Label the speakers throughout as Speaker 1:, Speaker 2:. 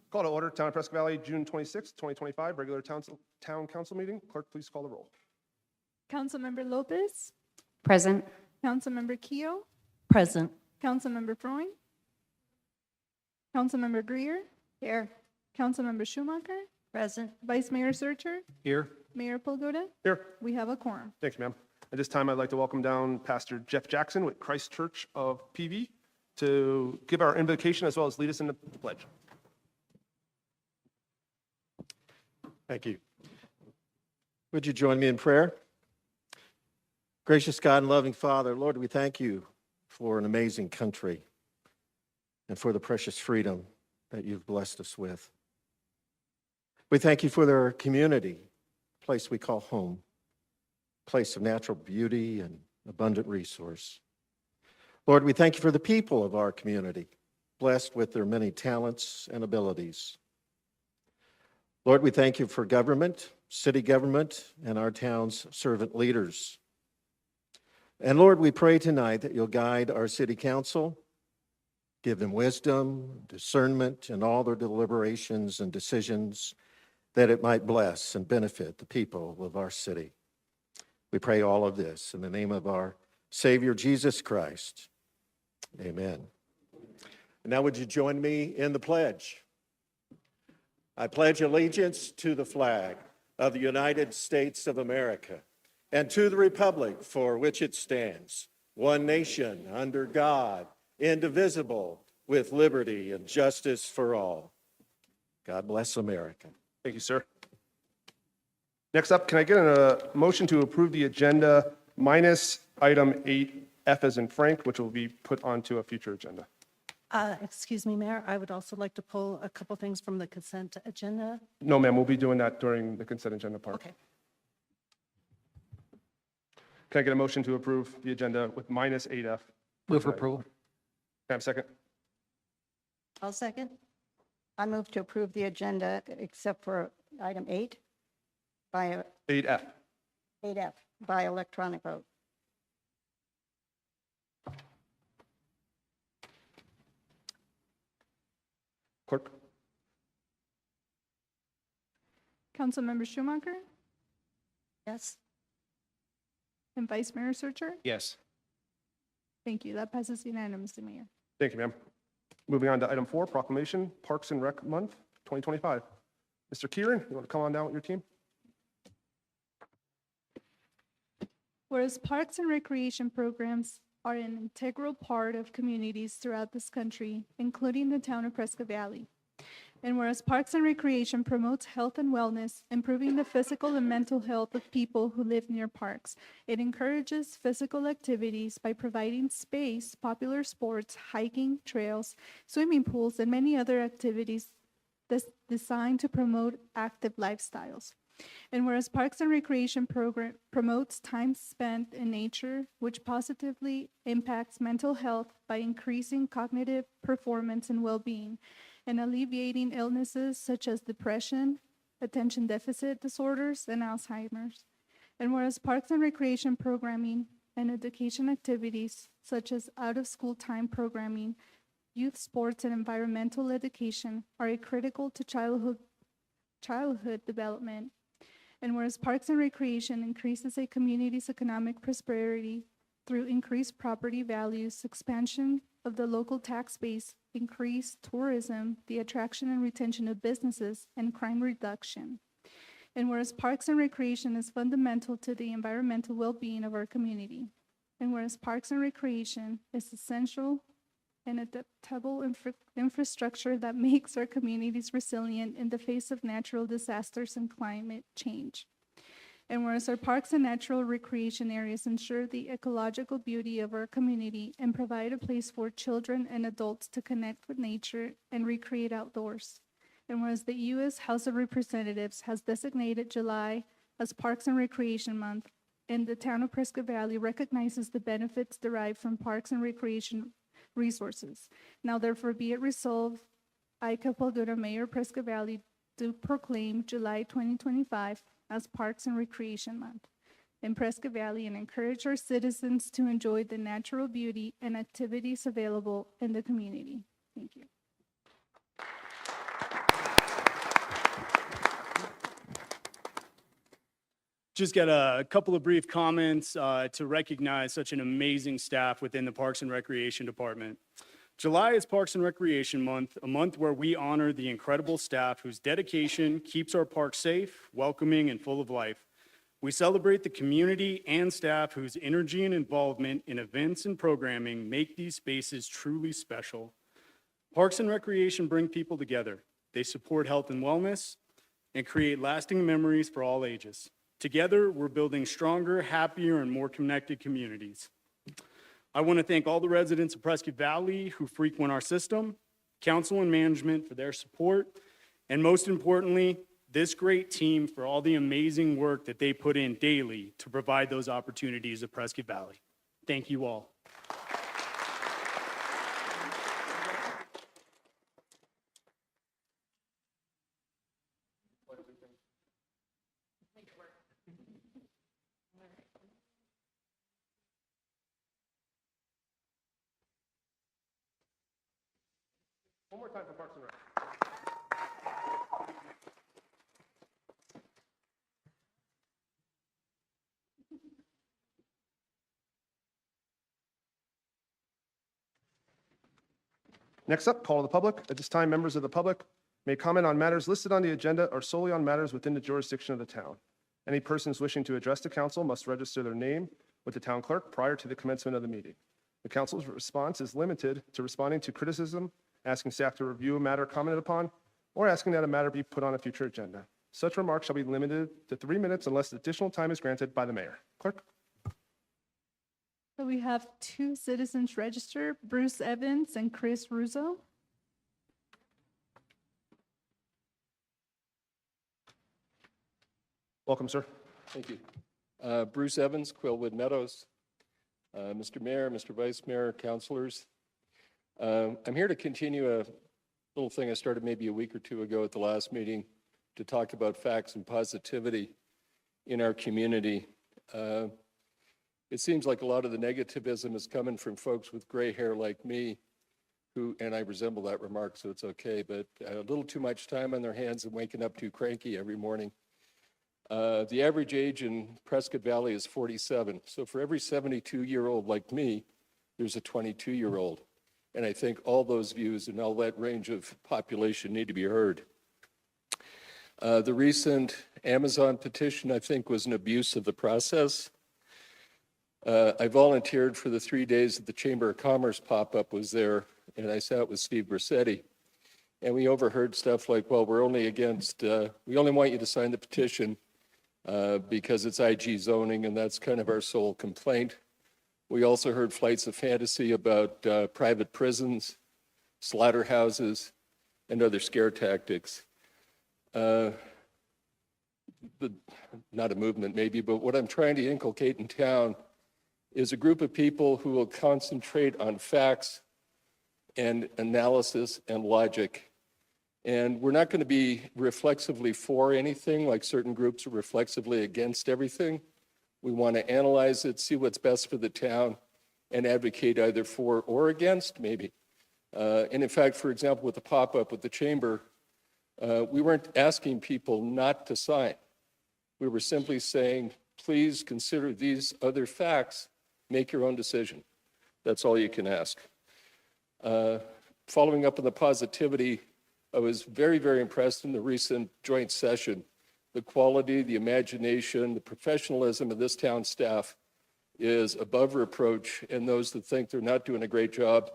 Speaker 1: Call to order, Town of Prescott Valley, June 26, 2025, regular town council meeting. Clerk, please call the roll.
Speaker 2: Councilmember Lopez,
Speaker 3: Present.
Speaker 2: Councilmember Keough,
Speaker 3: Present.
Speaker 2: Councilmember Freund, Councilmember Greer,
Speaker 3: Here.
Speaker 2: Councilmember Schumacher,
Speaker 3: Present.
Speaker 2: Vice Mayor Searcher,
Speaker 1: Here.
Speaker 2: Mayor Polgota.
Speaker 1: Here.
Speaker 2: We have a quorum.
Speaker 1: Thanks, ma'am. At this time, I'd like to welcome down Pastor Jeff Jackson with Christ Church of PV to give our invocation as well as lead us in the pledge.
Speaker 4: Thank you. Would you join me in prayer? Gracious God and loving Father, Lord, we thank you for an amazing country and for the precious freedom that you've blessed us with. We thank you for their community, a place we call home, a place of natural beauty and abundant resource. Lord, we thank you for the people of our community, blessed with their many talents and abilities. Lord, we thank you for government, city government, and our town's servant leaders. And Lord, we pray tonight that you'll guide our city council, give them wisdom, discernment in all their deliberations and decisions, that it might bless and benefit the people of our city. We pray all of this in the name of our Savior, Jesus Christ. Amen. And now would you join me in the pledge? I pledge allegiance to the flag of the United States of America and to the republic for which it stands, one nation under God, indivisible, with liberty and justice for all. God bless America.
Speaker 1: Thank you, sir. Next up, can I get a motion to approve the agenda minus item 8F as in Frank, which will be put onto a future agenda?
Speaker 3: Excuse me, Mayor, I would also like to pull a couple things from the consent agenda.
Speaker 1: No, ma'am, we'll be doing that during the consent agenda part.
Speaker 3: Okay.
Speaker 1: Can I get a motion to approve the agenda with minus 8F?
Speaker 5: Move for approval.
Speaker 1: Can I have a second?
Speaker 6: I'll second. I move to approve the agenda except for item 8 by
Speaker 1: 8F.
Speaker 6: 8F by electronic vote.
Speaker 1: Clerk?
Speaker 2: Councilmember Schumacher
Speaker 6: Yes.
Speaker 2: and Vice Mayor Searcher.
Speaker 5: Yes.
Speaker 2: Thank you. That passes unanimously, Mayor.
Speaker 1: Thank you, ma'am. Moving on to item 4, proclamation, Parks and Rec Month, 2025. Mr. Kieran, you want to come on down with your team?
Speaker 2: Whereas parks and recreation programs are an integral part of communities throughout this country, including the town of Prescott Valley. And whereas parks and recreation promotes health and wellness, improving the physical and mental health of people who live near parks, it encourages physical activities by providing space, popular sports, hiking, trails, swimming pools, and many other activities designed to promote active lifestyles. And whereas Parks and Recreation program promotes time spent in nature, which positively impacts mental health by increasing cognitive performance and well-being, and alleviating illnesses such as depression, attention deficit disorders, and Alzheimer's. And whereas Parks and Recreation programming and education activities such as out-of-school time programming, youth sports, and environmental education are critical to childhood development. And whereas Parks and Recreation increases a community's economic prosperity through increased property values, expansion of the local tax base, increased tourism, the attraction and retention of businesses, and crime reduction. And whereas Parks and Recreation is fundamental to the environmental well-being of our community. And whereas Parks and Recreation is essential and adaptable infrastructure that makes our communities resilient in the face of natural disasters and climate change. And whereas our parks and natural recreation areas ensure the ecological beauty of our community and provide a place for children and adults to connect with nature and recreate outdoors. And whereas the U.S. House of Representatives has designated July as Parks and Recreation Month, and the town of Prescott Valley recognizes the benefits derived from parks and recreation resources. Now therefore be it resolved, I, Polgota, Mayor Prescott Valley, do proclaim July 2025 as Parks and Recreation Month in Prescott Valley and encourage our citizens to enjoy the natural beauty and activities available in the community. Thank you.
Speaker 5: Just got a couple of brief comments to recognize such an amazing staff within the Parks and Recreation Department. July is Parks and Recreation Month, a month where we honor the incredible staff whose dedication keeps our parks safe, welcoming, and full of life. We celebrate the community and staff whose energy and involvement in events and programming make these spaces truly special. Parks and Recreation bring people together. They support health and wellness and create lasting memories for all ages. Together, we're building stronger, happier, and more connected communities. I want to thank all the residents of Prescott Valley who frequent our system, council and management for their support, and most importantly, this great team for all the amazing work that they put in daily to provide those opportunities at Prescott Valley. Thank you all.
Speaker 1: One more time for Parks and Rec. Next up, call to the public. At this time, members of the public may comment on matters listed on the agenda or solely on matters within the jurisdiction of the town. Any persons wishing to address the council must register their name with the town clerk prior to the commencement of the meeting. The council's response is limited to responding to criticism, asking staff to review a matter commented upon, or asking that a matter be put on a future agenda. Such remarks shall be limited to 3 minutes unless additional time is granted by the mayor. Clerk?
Speaker 2: So we have 2 citizens registered, Bruce Evans and Chris Russo.
Speaker 1: Welcome, sir.
Speaker 7: Thank you. Bruce Evans, Quillwood Meadows. Mr. Mayor, Mr. Vice Mayor, councilors. I'm here to continue a little thing I started maybe a week or 2 ago at the last meeting to talk about facts and positivity in our community. It seems like a lot of the negativism is coming from folks with gray hair like me, who, and I resemble that remark, so it's okay, but a little too much time on their hands and waking up too cranky every morning. The average age in Prescott Valley is 47. So for every 72-year-old like me, there's a 22-year-old. And I think all those views and all that range of population need to be heard. The recent Amazon petition, I think, was an abuse of the process. I volunteered for the 3 days that the Chamber of Commerce pop-up was there, and I sat with Steve Brissetti. And we overheard stuff like, well, we're only against, we only want you to sign the petition because it's IG zoning, and that's kind of our sole complaint. We also heard flights of fantasy about private prisons, slaughterhouses, and other scare tactics. Not a movement maybe, but what I'm trying to inculcate in town is a group of people who will concentrate on facts and analysis and logic. And we're not going to be reflexively for anything like certain groups are reflexively against everything. We want to analyze it, see what's best for the town, and advocate either for or against, maybe. And in fact, for example, with the pop-up with the chamber, we weren't asking people not to sign. We were simply saying, please consider these other facts, make your own decision. That's all you can ask. Following up on the positivity, I was very, very impressed in the recent joint session. The quality, the imagination, the professionalism of this town staff is above reproach, and those that think they're not doing a great job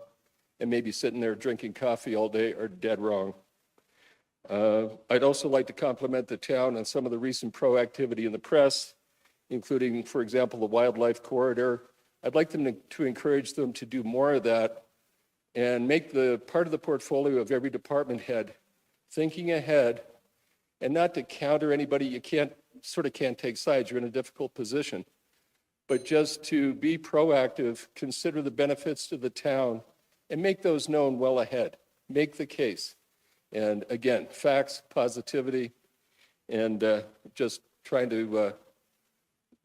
Speaker 7: and maybe sitting there drinking coffee all day are dead wrong. I'd also like to compliment the town on some of the recent proactivity in the press, including, for example, the wildlife corridor. I'd like them to encourage them to do more of that and make the part of the portfolio of every department head thinking ahead and not to counter anybody. You can't take sides. You're in a difficult position. But just to be proactive, consider the benefits to the town, and make those known well ahead. Make the case. And again, facts, positivity, and just trying to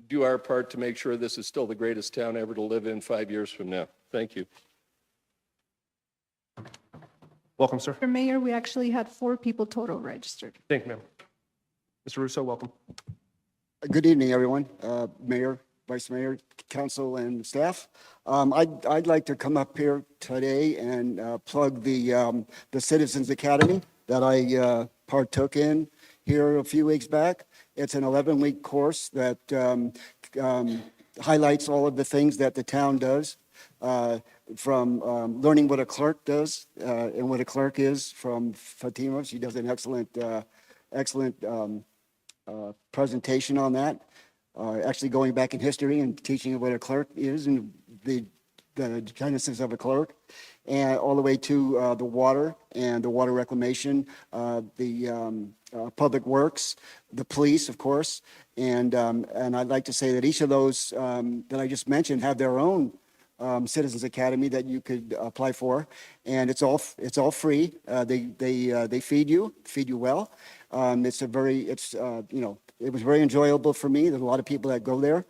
Speaker 7: do our part to make sure this is still the greatest town ever to live in 5 years from now. Thank you.
Speaker 1: Welcome, sir.
Speaker 2: Mr. Mayor, we actually had 4 people total registered.
Speaker 1: Thank you, ma'am. Mr. Russo, welcome.
Speaker 8: Good evening, everyone. Mayor, Vice Mayor, Council, and staff. I'd like to come up here today and plug the Citizens Academy that I partook in here a few weeks back. It's an 11-week course that highlights all of the things that the town does, from learning what a clerk does and what a clerk is from Fatima. She does an excellent presentation on that, actually going back in history and teaching what a clerk is and the genesis of a clerk, and all the way to the water and the water reclamation, the public works, the police, of course, and I'd like to say that each of those that I just mentioned have their own Citizens Academy that you could apply for, and it's all free. They feed you well. It was very enjoyable for me. There's a lot of people that go there,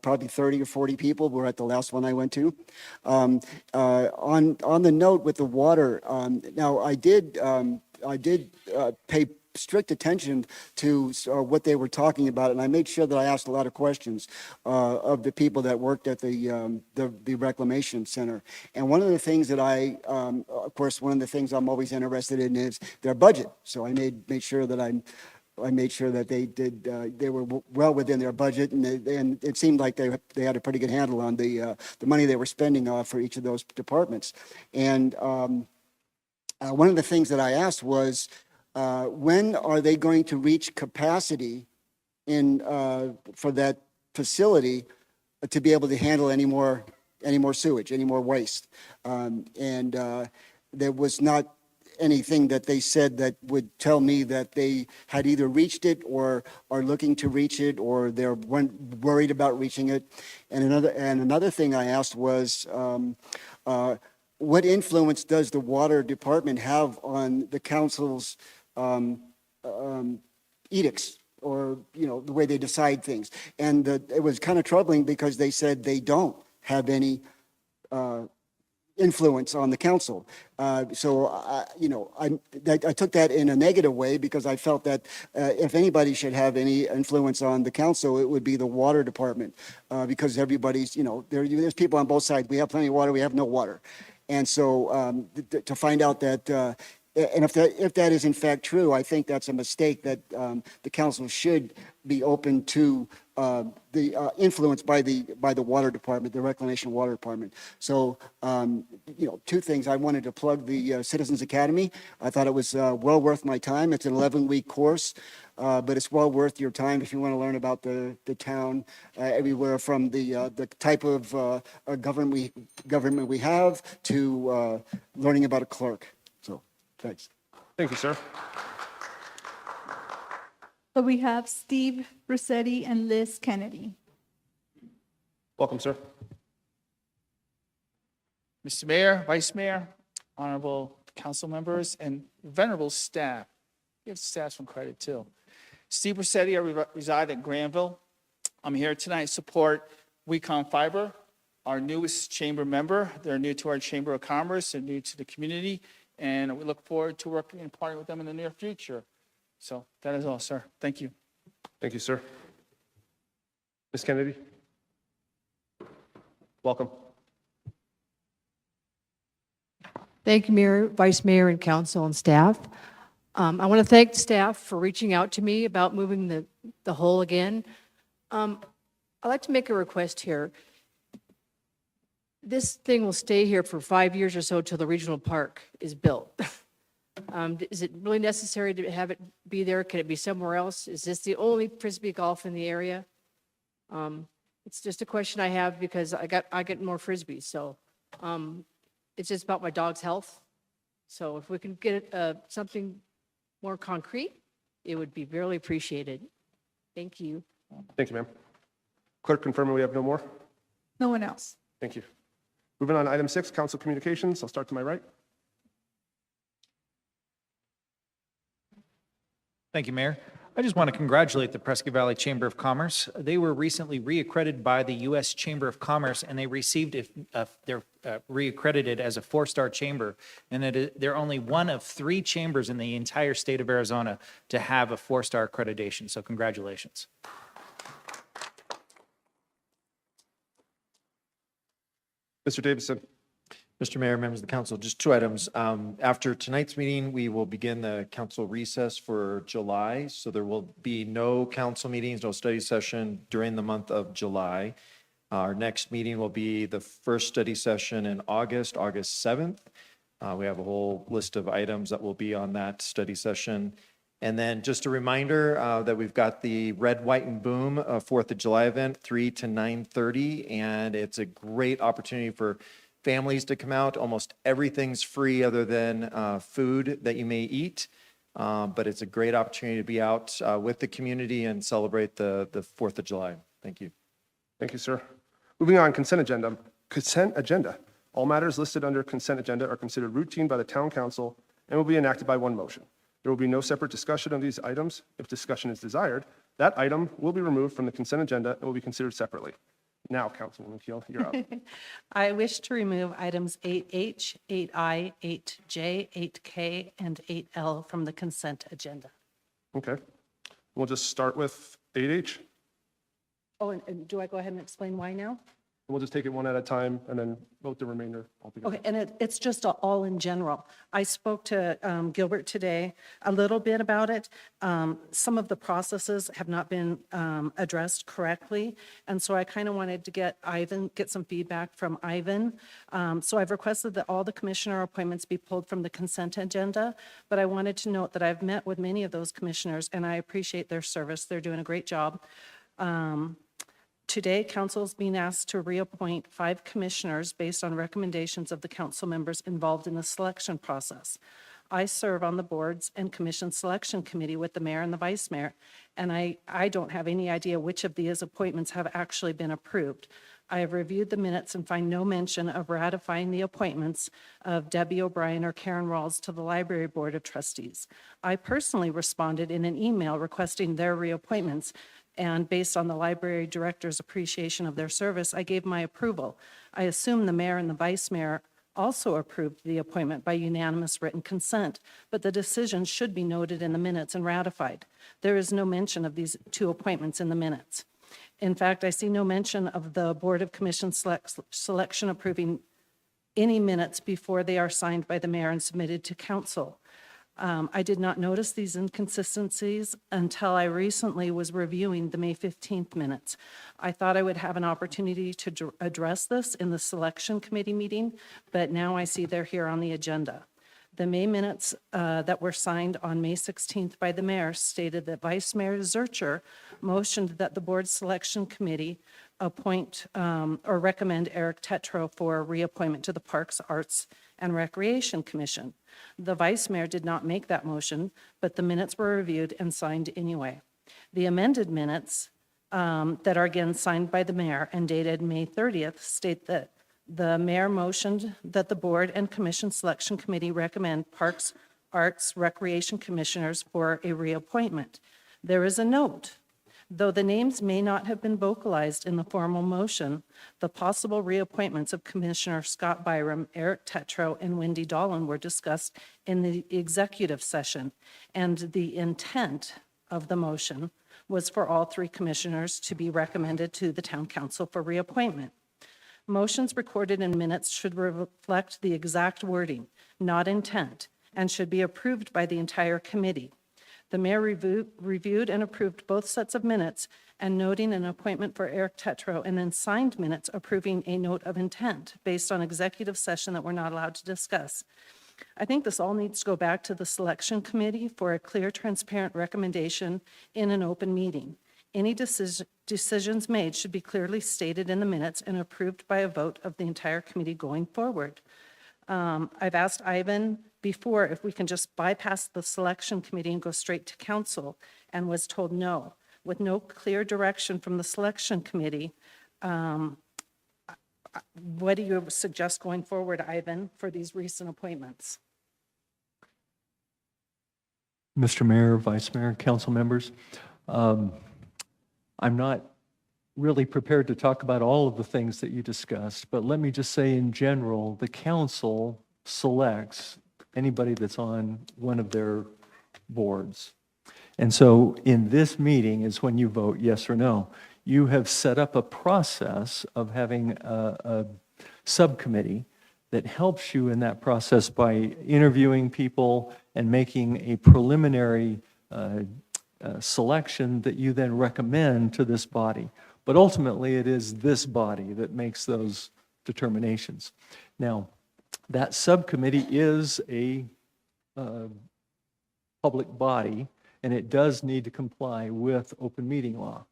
Speaker 8: probably 30 or 40 people were at the last one I went to. On the note with the water, now I did pay strict attention to what they were talking about, and I made sure that I asked a lot of questions of the people that worked at the Reclamation Center. And one of the things that of course, one of the things I'm always interested in is their budget. So I made sure that I made sure that they were well within their budget, and it seemed like they had a pretty good handle on the money they were spending for each of those departments. And one of the things that I asked was, when are they going to reach capacity for that facility to be able to handle any more sewage, any more waste? There was not anything that they said that would tell me that they had either reached it or are looking to reach it, or they're worried about reaching it. And another thing I asked was, what influence does the water department have on the council's edicts, or the way they decide things? And it was kind of troubling because they said they don't have any influence on the council. So I took that in a negative way, because I felt that if anybody should have any influence on the council, it would be the water department, because everybody's, there's people on both sides. We have plenty of water, we have no water. And so to find out that, and if that is in fact true, I think that's a mistake, that the council should be open to the influence by the water department, the Reclamation Water Department. So, two things. I wanted to plug the Citizens Academy. I thought it was well worth my time. It's an 11-week course, but it's well worth your time if you want to learn about the town, everywhere from the type of government we have to learning about a clerk. So, thanks.
Speaker 1: Thank you, sir.
Speaker 2: So we have Steve Rossetti and Liz Kennedy.
Speaker 1: Welcome, sir.
Speaker 9: Mr. Mayor, Vice Mayor, honorable council members, and venerable staff. Give staff some credit too. Steve Rossetti, I reside in Granville. I'm here tonight to support WECOM Fiber, our newest chamber member. They're new to our Chamber of Commerce, they're new to the community, and we look forward to working and partnering with them in the near future. So that is all, sir. Thank you.
Speaker 1: Thank you, sir. Ms. Kennedy? Welcome.
Speaker 10: Thank you, Mayor, Vice Mayor, and council and staff. I want to thank staff for reaching out to me about moving the hole again. I'd like to make a request here. This thing will stay here for 5 years or so till the regional park is built. Is it really necessary to have it be there? Can it be somewhere else? Is this the only Frisbee golf in the area? It's just a question I have, because I get more Frisbees, so it's just about my dog's health. So if we can get something more concrete, it would be really appreciated. Thank you.
Speaker 1: Thank you, ma'am. Clerk, confirming we have no more?
Speaker 2: No one else.
Speaker 1: Thank you. Moving on to item 6, council communications. I'll start to my right.
Speaker 11: Thank you, Mayor. I just want to congratulate the Prescott Valley Chamber of Commerce. They were recently reaccredited by the U.S. Chamber of Commerce, and they received they're reaccredited as a 4-star chamber. And they're only one of 3 chambers in the entire state of Arizona to have a 4-star accreditation. So congratulations.
Speaker 1: Mr. Davidson.
Speaker 4: Mr. Mayor, members of the council, just two items. After tonight's meeting, we will begin the council recess for July. So there will be no council meetings, no study session during the month of July. Our next meeting will be the first study session in August, August 7th. We have a whole list of items that will be on that study session. And then just a reminder that we've got the Red, White, and Boom 4th of July event, 3 to 9:30. And it's a great opportunity for families to come out. Almost everything's free other than food that you may eat. But it's a great opportunity to be out with the community and celebrate the 4th of July. Thank you.
Speaker 1: Thank you, sir. Moving on, consent agenda. Consent agenda. All matters listed under consent agenda are considered routine by the town council and will be enacted by one motion. There will be no separate discussion of these items. If discussion is desired, that item will be removed from the consent agenda and will be considered separately. Now, Councilwoman Keel, you're up.
Speaker 3: I wish to remove items 8H, 8I, 8J, 8K, and 8L from the consent agenda.
Speaker 1: Okay. We'll just start with 8H.
Speaker 3: Oh, and do I go ahead and explain why now?
Speaker 1: We'll just take it one at a time and then vote the remainder altogether.
Speaker 3: Okay, and it's just all in general. I spoke to Gilbert today a little bit about it. Some of the processes have not been addressed correctly, and so I kind of wanted to get some feedback from Ivan. So I've requested that all the commissioner appointments be pulled from the consent agenda, but I wanted to note that I've met with many of those commissioners, and I appreciate their service. They're doing a great job. Today, council is being asked to reappoint 5 commissioners based on recommendations of the council members involved in the selection process. I serve on the boards and commission selection committee with the mayor and the vice mayor, and I don't have any idea which of these appointments have actually been approved. I have reviewed the minutes and find no mention of ratifying the appointments of Debbie O'Brien or Karen Rawls to the Library Board of Trustees. I personally responded in an email requesting their reappointments, and based on the library director's appreciation of their service, I gave my approval. I assume the mayor and the vice mayor also approved the appointment by unanimous written consent, but the decision should be noted in the minutes and ratified. There is no mention of these 2 appointments in the minutes. In fact, I see no mention of the Board of Commission selection approving any minutes before they are signed by the mayor and submitted to council. I did not notice these inconsistencies until I recently was reviewing the May 15th minutes. I thought I would have an opportunity to address this in the selection committee meeting, but now I see they're here on the agenda. The May minutes that were signed on May 16th by the mayor stated that Vice Mayor Zurcher motioned that the board selection committee appoint or recommend Eric Tetro for reappointment to the Parks, Arts, and Recreation Commission. The vice mayor did not make that motion, but the minutes were reviewed and signed anyway. The amended minutes that are again signed by the mayor and dated May 30th state that the mayor motioned that the board and commission selection committee recommend Parks, Arts, Recreation Commissioners for a reappointment. There is a note. Though the names may not have been vocalized in the formal motion, the possible reappointments of Commissioner Scott Byram, Eric Tetro, and Wendy Dolan were discussed in the executive session, and the intent of the motion was for all 3 commissioners to be recommended to the town council for reappointment. Motions recorded in minutes should reflect the exact wording, not intent, and should be approved by the entire committee. The mayor reviewed and approved both sets of minutes and noting an appointment for Eric Tetro, and then signed minutes approving a note of intent based on executive session that we're not allowed to discuss. I think this all needs to go back to the selection committee for a clear, transparent recommendation in an open meeting. Any decisions made should be clearly stated in the minutes and approved by a vote of the entire committee going forward. I've asked Ivan before if we can just bypass the selection committee and go straight to council, and was told no. With no clear direction from the selection committee, what do you suggest going forward, Ivan, for these recent appointments?
Speaker 12: Mr. Mayor, Vice Mayor, council members, I'm not really prepared to talk about all of the things that you discussed, but let me just say in general, the council selects anybody that's on one of their boards. And so in this meeting is when you vote yes or no. You have set up a process of having subcommittee that helps you in that process by interviewing people and making a preliminary selection that you then recommend to this body. But ultimately, it is this body that makes those determinations. Now, that subcommittee is a public body, and it does need to comply with open meeting law.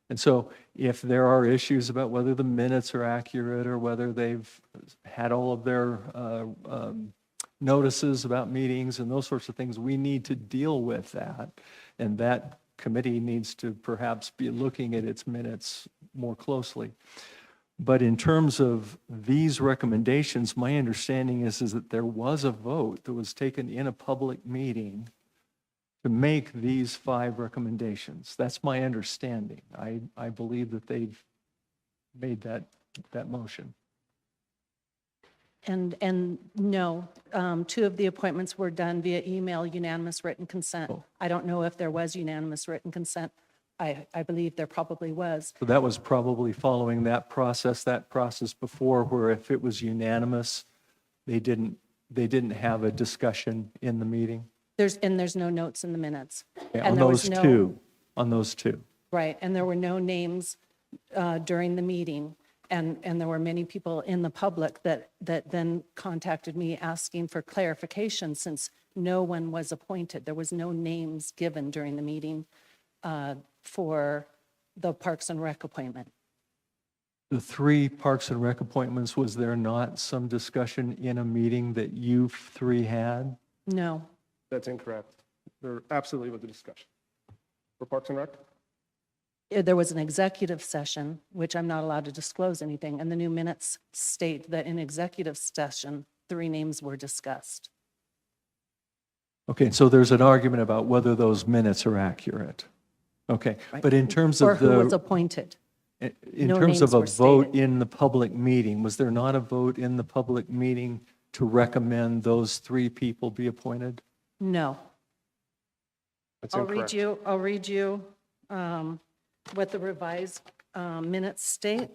Speaker 12: And so if there are issues about whether the minutes are accurate or whether they've had all of their notices about meetings and those sorts of things, we need to deal with that. And that committee needs to perhaps be looking at its minutes more closely. But in terms of these recommendations, my understanding is that there was a vote that was taken in a public meeting to make these 5 recommendations. That's my understanding. I believe that they've made that motion.
Speaker 3: And no, 2 of the appointments were done via email, unanimous written consent. I don't know if there was unanimous written consent. I believe there probably was.
Speaker 12: So that was probably following that process before, where if it was unanimous, they didn't have a discussion in the meeting.
Speaker 3: There's no notes in the minutes.
Speaker 12: Yeah,
Speaker 3: And
Speaker 12: on
Speaker 3: there
Speaker 12: those
Speaker 3: was no-
Speaker 12: two, on those two.
Speaker 3: Right, and there were no names during the meeting. And there were many people in the public that then contacted me asking for clarification, since no one was appointed. There was no names given during the meeting for the Parks and Rec appointment.
Speaker 12: The 3 Parks and Rec appointments, was there not some discussion in a meeting that you 3 had?
Speaker 3: No,
Speaker 1: That's incorrect. There absolutely was a discussion. For Parks and Rec?
Speaker 3: there was an executive session, which I'm not allowed to disclose anything, and the new minutes state that in executive session, 3 names were discussed.
Speaker 12: Okay, so there's an argument about whether those minutes are accurate. Okay,
Speaker 3: Right.
Speaker 12: but in terms
Speaker 3: Or
Speaker 12: of
Speaker 3: who was
Speaker 12: the,
Speaker 3: appointed.
Speaker 12: in
Speaker 3: no
Speaker 12: terms of
Speaker 3: names
Speaker 12: a
Speaker 3: were
Speaker 12: vote
Speaker 3: stated.
Speaker 12: in the public meeting, was there not a vote in the public meeting to recommend those 3 people be appointed?
Speaker 3: No.
Speaker 1: That's
Speaker 3: I'll
Speaker 1: incorrect.
Speaker 3: read you what the revised minutes state.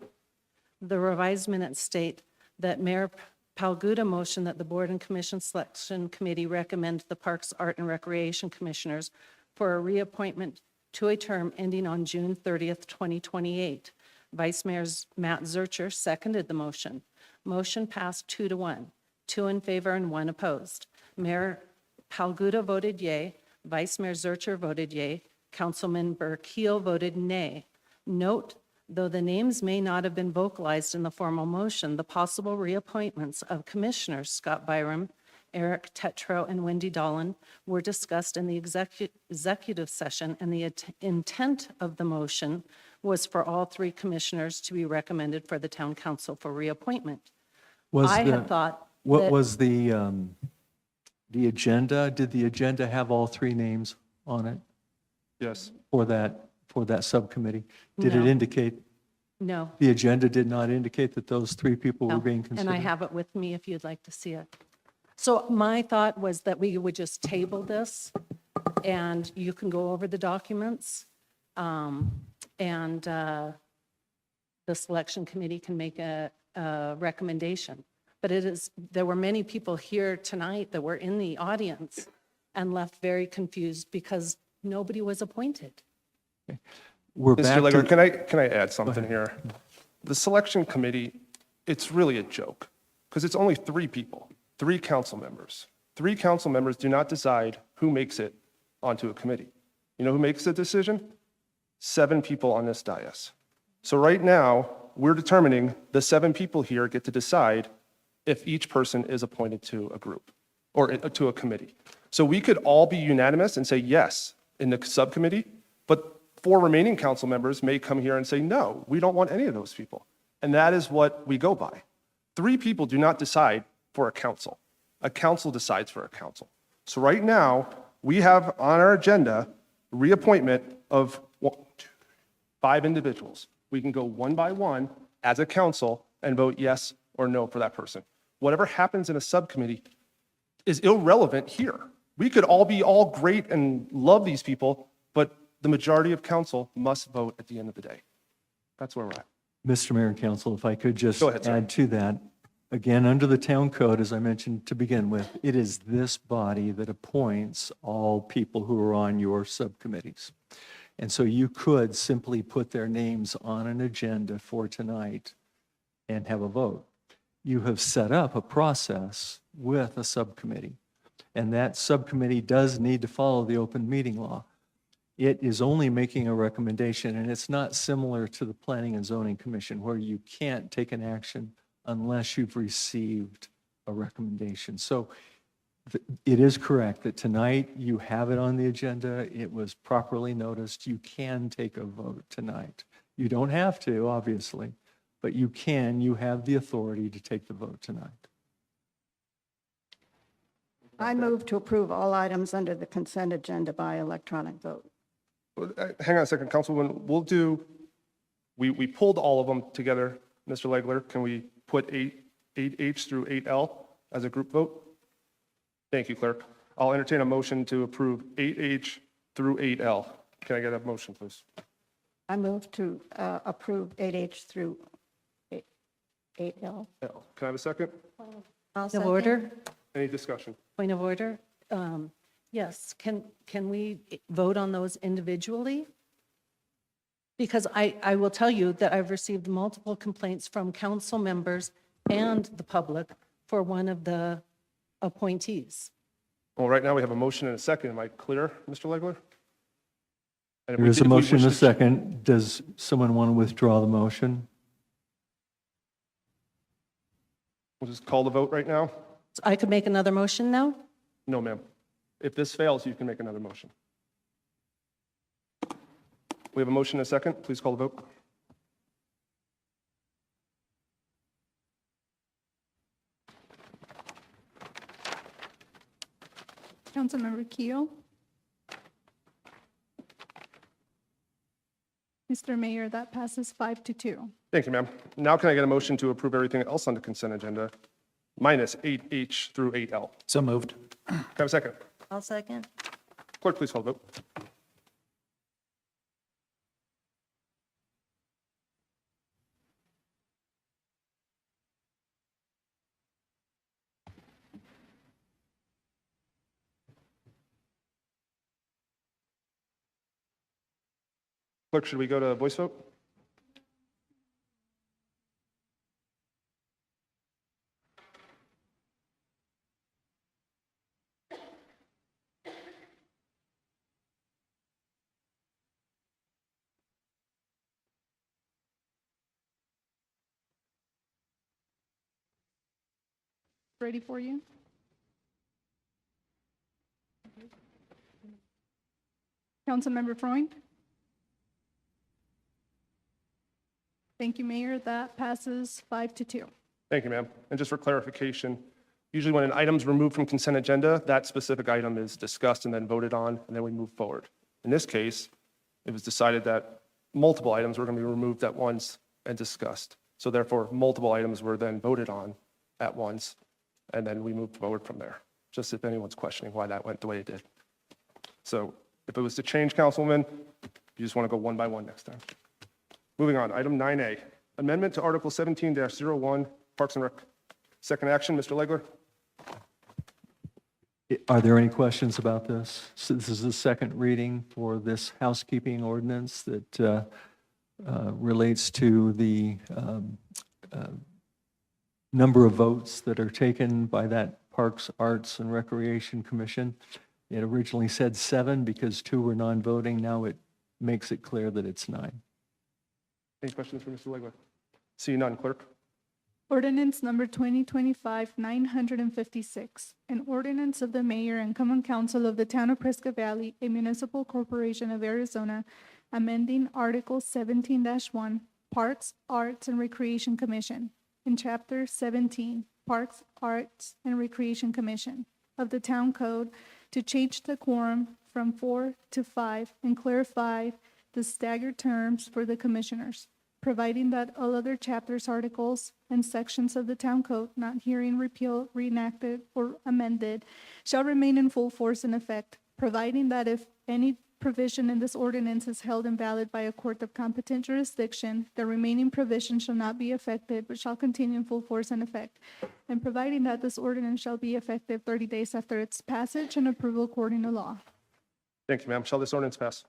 Speaker 3: The revised minutes state that Mayor Palguda motioned that the Board and Commission Selection Committee recommend the Parks, Art, and Recreation Commissioners for a reappointment to a term ending on June 30th, 2028. Vice Mayor Matt Zurcher seconded the motion. Motion passed 2-1, 2 in favor and 1 opposed. Mayor Palguda voted yea. Vice Mayor Zurcher voted yea. Councilman Burkeel voted nay. Note, though the names may not have been vocalized in the formal motion, the possible reappointments of Commissioners Scott Byram, Eric Tetro, and Wendy Dolan were discussed in the executive session, and the intent of the motion was for all 3 commissioners to be recommended for the town council for reappointment.
Speaker 12: Was
Speaker 3: I
Speaker 12: the-
Speaker 3: had thought
Speaker 12: What
Speaker 3: that-
Speaker 12: was the agenda? Did the agenda have all 3 names on it
Speaker 1: Yes.
Speaker 12: for that subcommittee? Did it
Speaker 3: No.
Speaker 12: indicate,
Speaker 3: No.
Speaker 12: the agenda did not indicate that those 3 people
Speaker 3: No,
Speaker 12: were being considered?
Speaker 3: And I have it with me if you'd like to see it. So my thought was that we would just table this, and you can go over the documents, and the selection committee can make a recommendation. But there were many people here tonight that were in the audience and left very confused because nobody was appointed.
Speaker 12: We're
Speaker 1: Mr.
Speaker 12: back
Speaker 1: Legler,
Speaker 12: to,
Speaker 1: can I add something here? The selection committee, it's really a joke, because it's only 3 people, 3 council members. 3 council members do not decide who makes it onto a committee. You know who makes the decision? 7 people on this dais. So right now, we're determining the 7 people here get to decide if each person is appointed to a group or to a committee. So we could all be unanimous and say yes in the subcommittee, but 4 remaining council members may come here and say, no, we don't want any of those people. And that is what we go by. 3 people do not decide for a council. A council decides for a council. So right now, we have on our agenda reappointment of 5 individuals. We can go one by one as a council and vote yes or no for that person. Whatever happens in a subcommittee is irrelevant here. We could all be all great and love these people, but the majority of council must vote at the end of the day. That's where we're at.
Speaker 12: Mr. Mayor and Council, if I could just
Speaker 1: Go ahead, sir.
Speaker 12: add to that. Again, under the town code, as I mentioned to begin with, it is this body that appoints all people who are on your subcommittees. And so you could simply put their names on an agenda for tonight and have a vote. You have set up a process with a subcommittee, and that subcommittee does need to follow the open meeting law. It is only making a recommendation, and it's not similar to the Planning and Zoning Commission where you can't take an action unless you've received a recommendation. So it is correct that tonight you have it on the agenda. It was properly noticed. You can take a vote tonight. You don't have to, obviously, but you can. You have the authority to take the vote tonight.
Speaker 6: I move to approve all items under the consent agenda by electronic vote.
Speaker 1: Well, hang on a second, Councilwoman. We'll do, we pulled all of them together. Mr. Legler, can we put 8H through 8L as a group vote? Thank you, Clerk. I'll entertain a motion to approve 8H through 8L. Can I get a motion, please?
Speaker 6: I move to approve 8H through 8L.
Speaker 1: L. Can I have a second?
Speaker 6: I'll
Speaker 3: Point
Speaker 6: second.
Speaker 3: of order?
Speaker 1: Any discussion?
Speaker 3: Point of order? Yes, can we vote on those individually? Because I will tell you that I've received multiple complaints from council members and the public for one of the appointees.
Speaker 1: Well, right now we have a motion and a second. Am I clear, Mr. Legler? And if
Speaker 12: There
Speaker 1: we
Speaker 12: is
Speaker 1: did-
Speaker 12: a
Speaker 1: if we
Speaker 12: motion and a
Speaker 1: wish to-
Speaker 12: second. Does someone want to withdraw the motion?
Speaker 1: We'll just call the vote right now?
Speaker 3: I could make another motion now?
Speaker 1: No, ma'am. If this fails, you can make another motion. We have a motion and a second. Please call the vote.
Speaker 2: Councilmember Keel. Mr. Mayor, that passes 5-2.
Speaker 1: Thank you, ma'am. Now can I get a motion to approve everything else on the consent agenda, minus 8H through 8L?
Speaker 11: So moved.
Speaker 1: Can I have a second?
Speaker 6: I'll second.
Speaker 1: Clerk, please call the vote. Clerk, should we go to voice vote?
Speaker 2: Ready for you? Councilmember Freund? Thank you, Mayor. That passes 5-2.
Speaker 1: Thank you, ma'am. And just for clarification, usually when an item's removed from consent agenda, that specific item is discussed and then voted on, and then we move forward. In this case, it was decided that multiple items were going to be removed at once and discussed. So therefore, multiple items were then voted on at once, and then we moved forward from there, just if anyone's questioning why that went the way it did. So if it was to change, Councilwoman, you just want to go one by one next time. Moving on, item 9A, amendment to Article 17-01, Parks and Rec. Second action, Mr. Legler.
Speaker 12: Are there any questions about this? So this is the second reading for this housekeeping ordinance that relates to the number of votes that are taken by that Parks, Arts, and Recreation Commission. It originally said 7 because 2 were non-voting. Now it makes it clear that it's 9.
Speaker 1: Any questions for Mr. Legler? See none, clerk.
Speaker 2: Ordinance number 2025-956, an ordinance of the mayor and common council of the town of Prescott Valley, a municipal corporation of Arizona, amending Article 17-1, Parks, Arts, and Recreation Commission, in Chapter 17, Parks, Arts, and Recreation Commission of the Town Code to change the quorum from 4 to 5 and clarify the staggered terms for the commissioners, providing that all other chapters, articles, and sections of the Town Code not herein repealed, reenacted, or amended shall remain in full force and effect, providing that if any provision in this ordinance is held invalid by a court of competent jurisdiction, the remaining provision shall not be effective, but shall continue in full force and effect. And providing that this ordinance shall be effective 30 days after its passage and approval according to law.
Speaker 1: Thank you, ma'am. Shall this ordinance pass?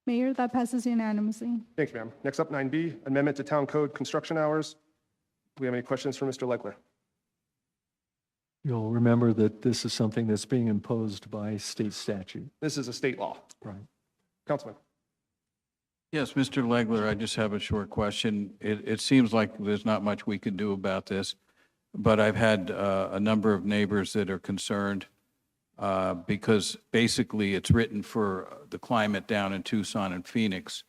Speaker 2: Mayor, that passes unanimously.
Speaker 1: Thank you, ma'am. Next up, 9B, amendment to Town Code construction hours. Do we have any questions for Mr. Legler?
Speaker 12: You'll remember that this is something that's being imposed by state statute.
Speaker 1: This is a state law.
Speaker 12: Right.
Speaker 1: Councilman.
Speaker 13: Yes, Mr. Legler, I just have a short question. It seems like there's not much we can do about this, but I've had a number of neighbors that are concerned because basically it's written for the climate down in Tucson and Phoenix.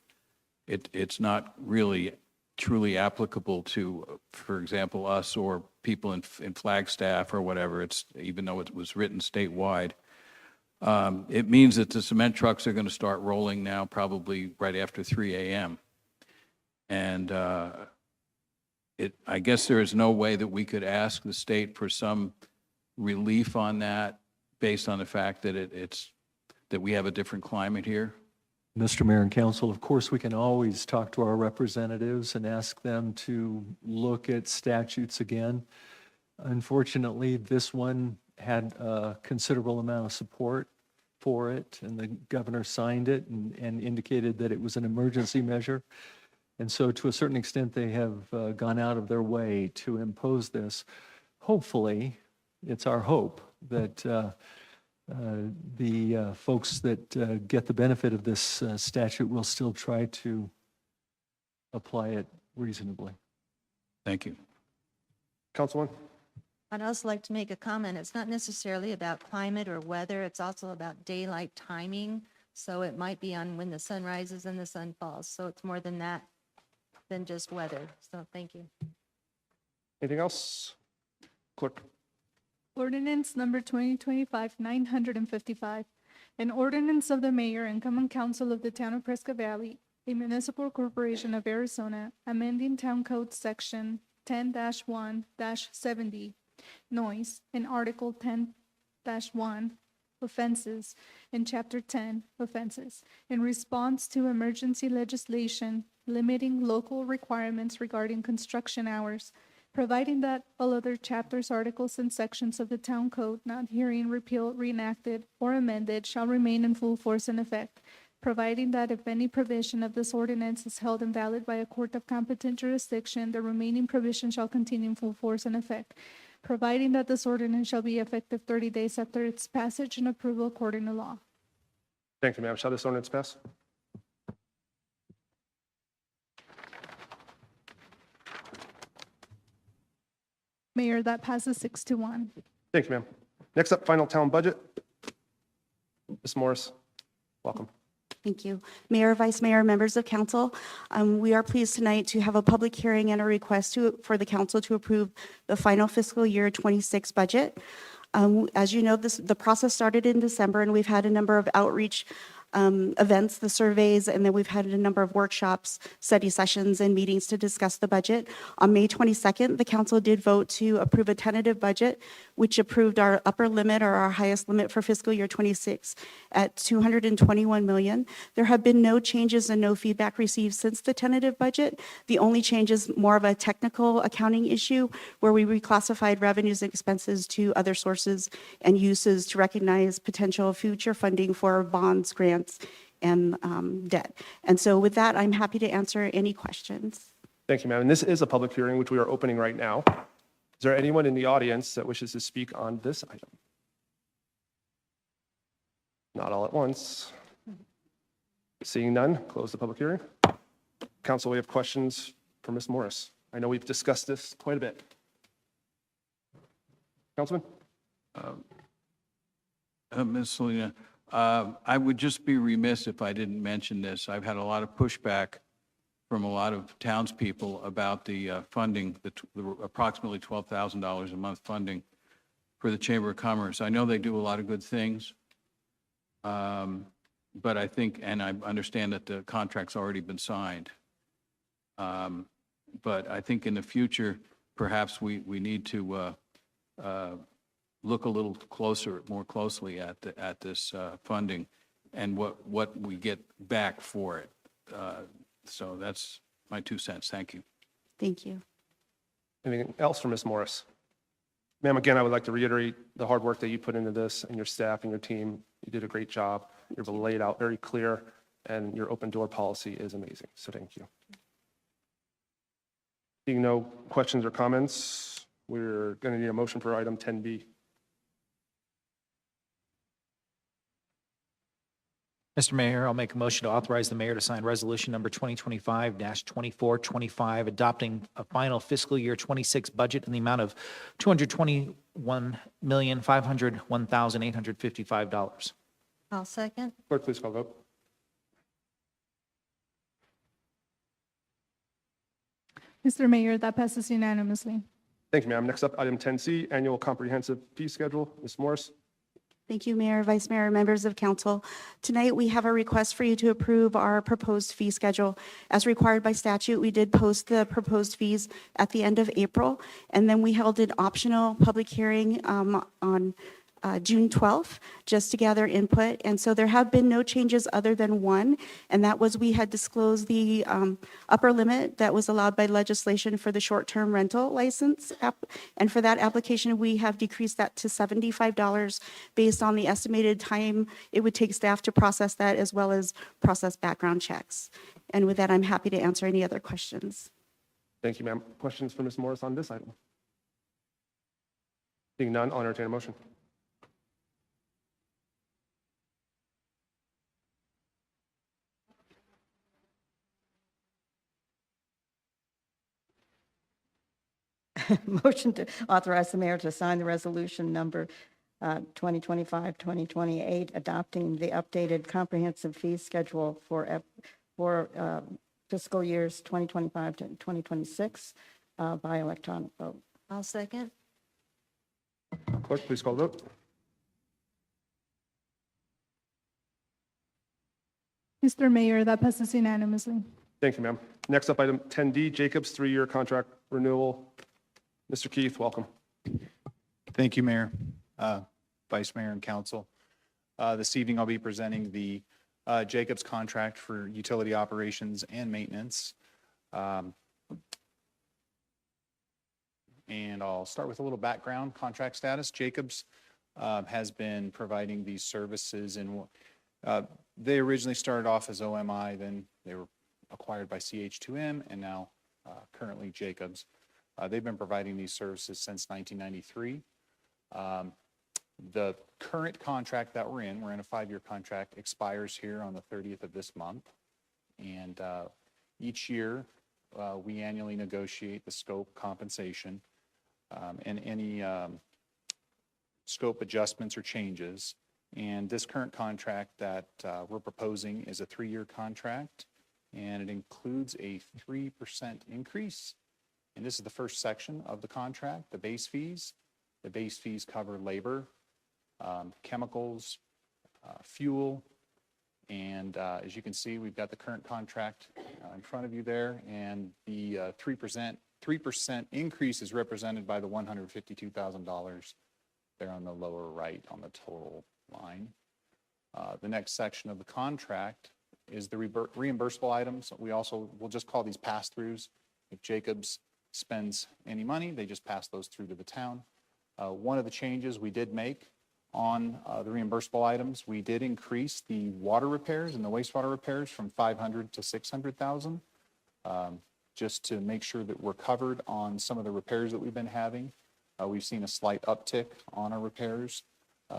Speaker 13: It's not really truly applicable to, for example, us or people in Flagstaff or whatever. It's, even though it was written statewide. It means that the cement trucks are going to start rolling now, probably right after 3 a.m. And I guess there is no way that we could ask the state for some relief on that based on the fact that that we have a different climate here.
Speaker 12: Mr. Mayor and Council, of course, we can always talk to our representatives and ask them to look at statutes again. Unfortunately, this one had a considerable amount of support for it, and the governor signed it and indicated that it was an emergency measure. And so to a certain extent, they have gone out of their way to impose this. Hopefully, it's our hope that the folks that get the benefit of this statute will still try to apply it reasonably.
Speaker 13: Thank you.
Speaker 1: Councilman.
Speaker 6: I'd also like to make a comment. It's not necessarily about climate or weather. It's also about daylight timing. So it might be on when the sun rises and the sun falls. So it's more than that, than just weather. So thank you.
Speaker 1: Anything else? Clerk.
Speaker 2: Ordinance number 2025-955, an ordinance of the mayor and common council of the town of Prescott Valley, a municipal corporation of Arizona, amending town code section 10-1-70, noise, in article 10-1, offenses, in chapter 10, offenses, in response to emergency legislation limiting local requirements regarding construction hours, providing that all other chapters, articles, and sections of the town code not herein repealed, reenacted, or amended shall remain in full force and effect, providing that if any provision of this ordinance is held invalid by a court of competent jurisdiction, the remaining provision shall continue in full force and effect, providing that this ordinance shall be effective 30 days after its passage and approval according to law.
Speaker 1: Thank you, ma'am. Shall this ordinance pass?
Speaker 2: Mayor, that passes 6-1.
Speaker 1: Thank you, ma'am. Next up, final town budget. Ms. Morris, welcome.
Speaker 14: Thank you. Mayor, Vice Mayor, members of council, we are pleased tonight to have a public hearing and a request for the council to approve the final fiscal year 26 budget. As you know, the process started in December, and we've had a number of outreach events, the surveys, and then we've had a number of workshops, study sessions, and meetings to discuss the budget. On May 22nd, the council did vote to approve a tentative budget, which approved our upper limit or our highest limit for fiscal year 26 at $221 million. There have been no changes and no feedback received since the tentative budget. The only change is more of a technical accounting issue where we reclassified revenues and expenses to other sources and uses to recognize potential future funding for bonds, grants, and debt. And so with that, I'm happy to answer any questions.
Speaker 1: Thank you, ma'am. And this is a public hearing, which we are opening right now. Is there anyone in the audience that wishes to speak on this item? Not all at once. Seeing none, close the public hearing. Council, we have questions for Ms. Morris. I know we've discussed this quite a bit. Councilman?
Speaker 13: Ms. Selena, I would just be remiss if I didn't mention this. I've had a lot of pushback from a lot of townspeople about the funding, the approximately $12,000 a month funding for the Chamber of Commerce. I know they do a lot of good things, but I think, and I understand that the contract's already been signed, but I think in the future, perhaps we need to look a little more closely at this funding and what we get back for it. So that's my 2 cents. Thank you.
Speaker 14: Thank you.
Speaker 1: Anything else from Ms. Morris? Ma'am, again, I would like to reiterate the hard work that you put into this and your staff and your team. You did a great job. You've laid out very clear, and your open door policy is amazing. So thank you. Seeing no questions or comments, we're going to need a motion for item 10B.
Speaker 11: Mr. Mayor, I'll make a motion to authorize the mayor to sign resolution number 2025-2425, adopting a final fiscal year 26 budget in the amount of $221,501,855.
Speaker 6: I'll second.
Speaker 1: Clerk, please call the vote.
Speaker 2: Mr. Mayor, that passes unanimously.
Speaker 1: Thank you, ma'am. Next up, item 10C, annual comprehensive fee schedule. Ms. Morris.
Speaker 14: Thank you, Mayor, Vice Mayor, members of council. Tonight, we have a request for you to approve our proposed fee schedule. As required by statute, we did post the proposed fees at the end of April, and then we held an optional public hearing on June 12th, just to gather input. And so there have been no changes other than one, and that was we had disclosed the upper limit that was allowed by legislation for the short-term rental license. And for that application, we have decreased that to $75 based on the estimated time it would take staff to process that, as well as process background checks. And with that, I'm happy to answer any other questions.
Speaker 1: Thank you, ma'am. Questions for Ms. Morris on this item? Seeing none, I'll entertain a motion.
Speaker 15: Motion to authorize the mayor to sign the resolution number 2025-2028, adopting the updated comprehensive fee schedule for fiscal years 2025 to 2026 by electronic vote.
Speaker 6: I'll second.
Speaker 1: Clerk, please call the vote.
Speaker 2: Mr. Mayor, that passes unanimously.
Speaker 1: Thank you, ma'am. Next up, item 10D, Jacobs 3-year contract renewal. Mr. Keith, welcome.
Speaker 16: Thank you, Mayor, Vice Mayor, and Council. This evening, I'll be presenting the Jacobs contract for utility operations and maintenance. And I'll start with a little background contract status. Jacobs has been providing these services, and they originally started off as OMI, then they were acquired by CH2M, and now currently Jacobs. They've been providing these services since 1993. The current contract that we're in a 5-year contract, expires here on the 30th of this month. And each year, we annually negotiate the scope, compensation, and any scope adjustments or changes. And this current contract that we're proposing is a 3-year contract, and it includes a 3% increase. And this is the first section of the contract, the base fees. The base fees cover labor, chemicals, fuel, and as you can see, we've got the current contract in front of you there, and the 3% increase is represented by the $152,000 there on the lower right on the total line. The next section of the contract is the reimbursable items. We'll just call these pass-throughs. If Jacobs spends any money, they just pass those through to the town. One of the changes we did make on the reimbursable items, we did increase the water repairs and the wastewater repairs from $500,000 to $600,000, just to make sure that we're covered on some of the repairs that we've been having. We've seen a slight uptick on our repairs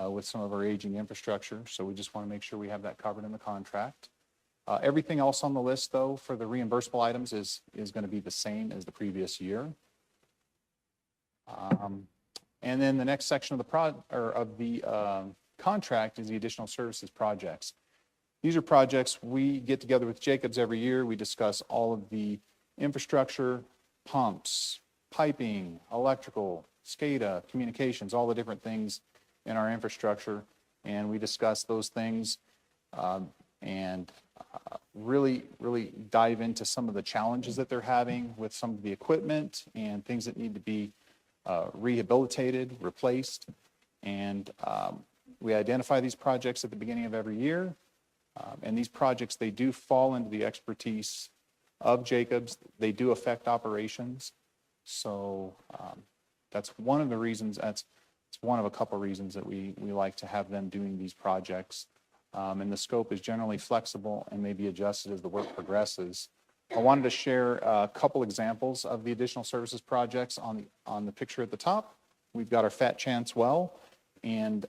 Speaker 16: with some of our aging infrastructure, so we just want to make sure we have that covered in the contract. Everything else on the list, though, for the reimbursable items is going to be the same as the previous year. And then the next section of the contract is the additional services projects. These are projects we get together with Jacobs every year. We discuss all of the infrastructure, pumps, piping, electrical, SCADA, communications, all the different things in our infrastructure, and we discuss those things. and really dive into some of the challenges that they're having with some of the equipment and things that need to be rehabilitated, replaced. And we identify these projects at the beginning of every year. And these projects, they do fall into the expertise of Jacobs. They do affect operations. So that's one of the reasons, it's one of a couple reasons that we like to have them doing these projects. And the scope is generally flexible and may be adjusted as the work progresses. I wanted to share a couple examples of the additional services projects on the picture at the top. We've got our Fat Chance well, and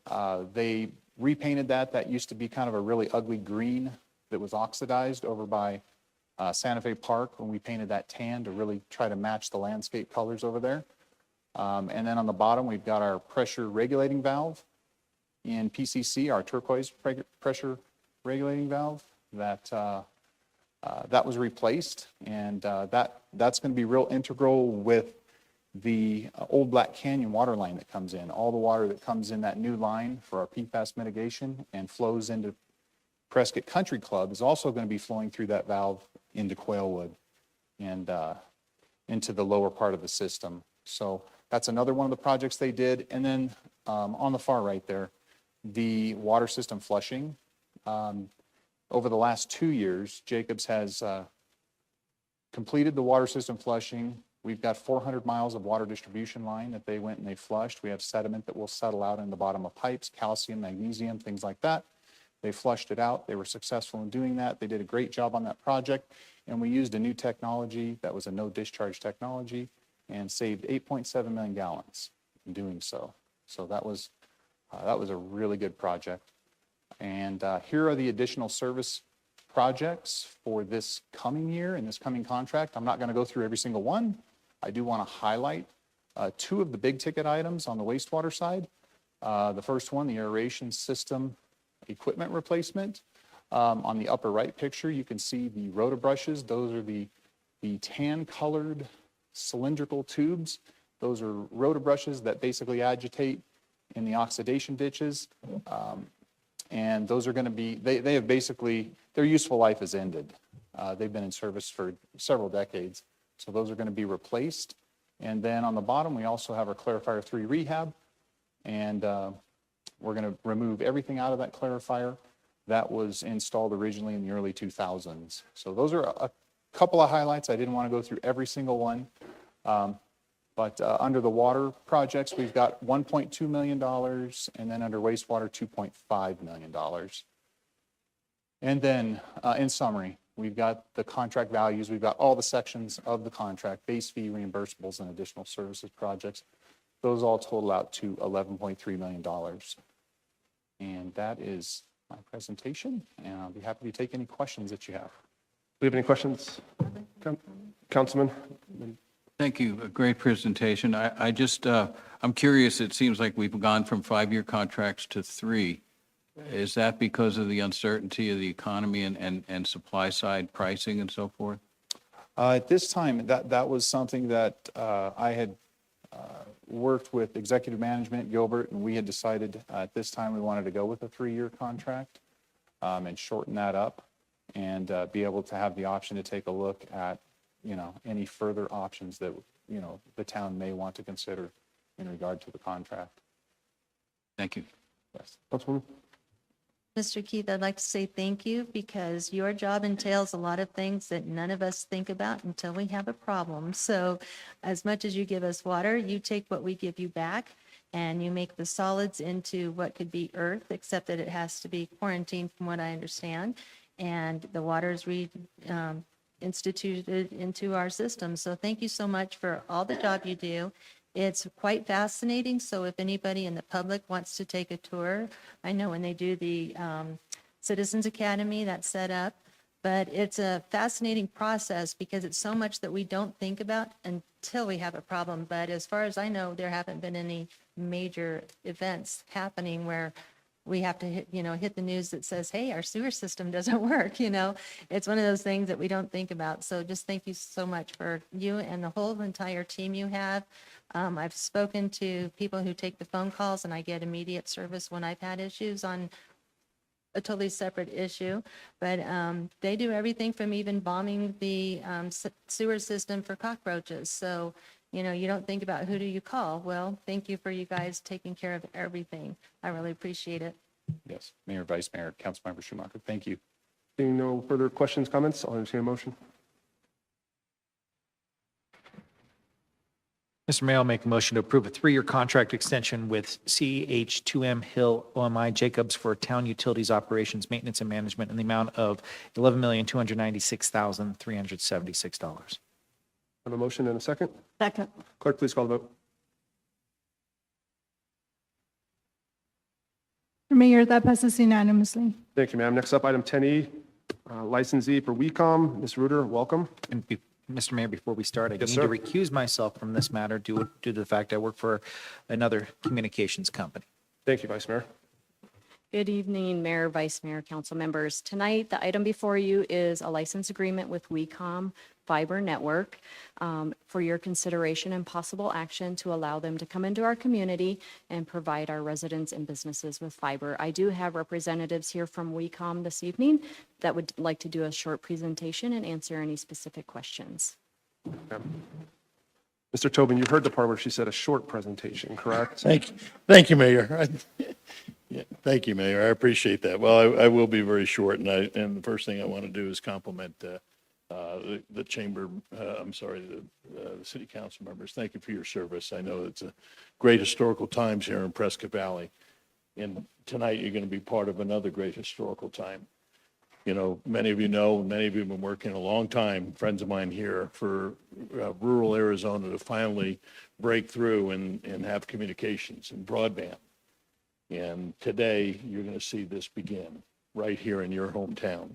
Speaker 16: they repainted that. That used to be kind of a really ugly green that was oxidized over by Santa Fe Park when we painted that tan to really try to match the landscape colors over there. And then on the bottom, we've got our pressure regulating valve in PCC, our turquoise pressure regulating valve that was replaced, and that's going to be real integral with the old Black Canyon water line that comes in. All the water that comes in that new line for our PFAS mitigation and flows into Prescott Country Club is also going to be flowing through that valve into Quailwood and into the lower part of the system. So that's another one of the projects they did. And then on the far right there, the water system flushing. Over the last 2 years, Jacobs has completed the water system flushing. We've got 400 miles of water distribution line that they went and they flushed. We have sediment that will settle out in the bottom of pipes, calcium, magnesium, things like that. They flushed it out. They were successful in doing that. They did a great job on that project. And we used a new technology that was a no discharge technology and saved 8.7 million gallons in doing so. So that was a really good project. And here are the additional service projects for this coming year and this coming contract. I'm not going to go through every single one. I do want to highlight two of the big ticket items on the wastewater side. The first one, the aeration system equipment replacement. On the upper right picture, you can see the rotobrushes. Those are the tan colored cylindrical tubes. Those are rotobrushes that basically agitate in the oxidation ditches. And those are going to be, they have basically, their useful life has ended. They've been in service for several decades. So those are going to be replaced. And then on the bottom, we also have our Clarifier 3 rehab. And we're going to remove everything out of that clarifier that was installed originally in the early 2000s. So those are a couple of highlights. I didn't want to go through every single one. But under the water projects, we've got $1.2 million, and then under wastewater, $2.5 million. And then in summary, we've got the contract values. We've got all the sections of the contract, base fee, reimbursables, and additional services projects. Those all total out to $11.3 million. And that is my presentation, and I'll be happy to take any questions that you have.
Speaker 1: Do we have any questions? Councilman?
Speaker 13: Thank you. A great presentation. I'm curious, it seems like we've gone from 5-year contracts to 3. Is that because of the uncertainty of the economy and supply side pricing and so forth?
Speaker 16: At this time, that was something that I had worked with executive management, Gilbert, and we had decided at this time we wanted to go with a 3-year contract and shorten that up and be able to have the option to take a look at, any further options that, the town may want to consider in regard to the contract.
Speaker 13: Thank you.
Speaker 16: Yes.
Speaker 1: Councilwoman?
Speaker 6: Mr. Keith, I'd like to say thank you because your job entails a lot of things that none of us think about until we have a problem. So as much as you give us water, you take what we give you back and you make the solids into what could be earth, except that it has to be quarantined from what I understand. And the water is instituted into our system. So thank you so much for all the job you do. It's quite fascinating. So if anybody in the public wants to take a tour, I know when they do the Citizens Academy that's set up, but it's a fascinating process because it's so much that we don't think about until we have a problem. But as far as I know, there haven't been any major events happening where we have to hit the news that says, hey, our sewer system doesn't work. It's one of those things that we don't think about. So just thank you so much for you and the whole entire team you have. I've spoken to people who take the phone calls and I get immediate service when I've had issues on a totally separate issue. But they do everything from even bombing the sewer system for cockroaches. So, you know, you don't think about who do you call. Well, thank you for you guys taking care of everything. I really appreciate it.
Speaker 16: Yes, Mayor, Vice Mayor, Councilmember Schumacher, thank you.
Speaker 1: Seeing no further questions, comments, I'll entertain a motion.
Speaker 11: Mr. Mayor, I'll make a motion to approve a 3-year contract extension with CH2M Hill OMI Jacobs for town utilities operations, maintenance, and management in the amount of $11,296,376.
Speaker 1: I have a motion and a second.
Speaker 15: Second.
Speaker 1: Clerk, please call the vote.
Speaker 2: Mayor, that passes unanimously.
Speaker 1: Thank you, ma'am. Next up, item 10E, licensee for WECOM. Ms. Reuter, welcome.
Speaker 11: And Mr. Mayor, before we start, I
Speaker 1: Yes,
Speaker 11: need
Speaker 1: sir.
Speaker 11: to recuse myself from this matter due to the fact I work for another communications company.
Speaker 1: Thank you, Vice Mayor.
Speaker 17: Good evening, Mayor, Vice Mayor, council members. Tonight, the item before you is a license agreement with WECOM Fiber Network for your consideration and possible action to allow them to come into our community and provide our residents and businesses with fiber. I do have representatives here from WECOM this evening that would like to do a short presentation and answer any specific questions.
Speaker 1: Mr. Tobin, you heard the part where she said a short presentation, correct?
Speaker 18: Thank you, Mayor. Yeah, thank you, Mayor. I appreciate that. Well, I will be very short, and the first thing I want to do is compliment the chamber, the city council members. Thank you for your service. I know it's a great historical times here in Prescott Valley, and tonight you're going to be part of another great historical time. You know, many of you know, many of you have been working a long time, friends of mine here, for rural Arizona to finally break through and have communications and broadband. And today, you're going to see this begin right here in your hometown.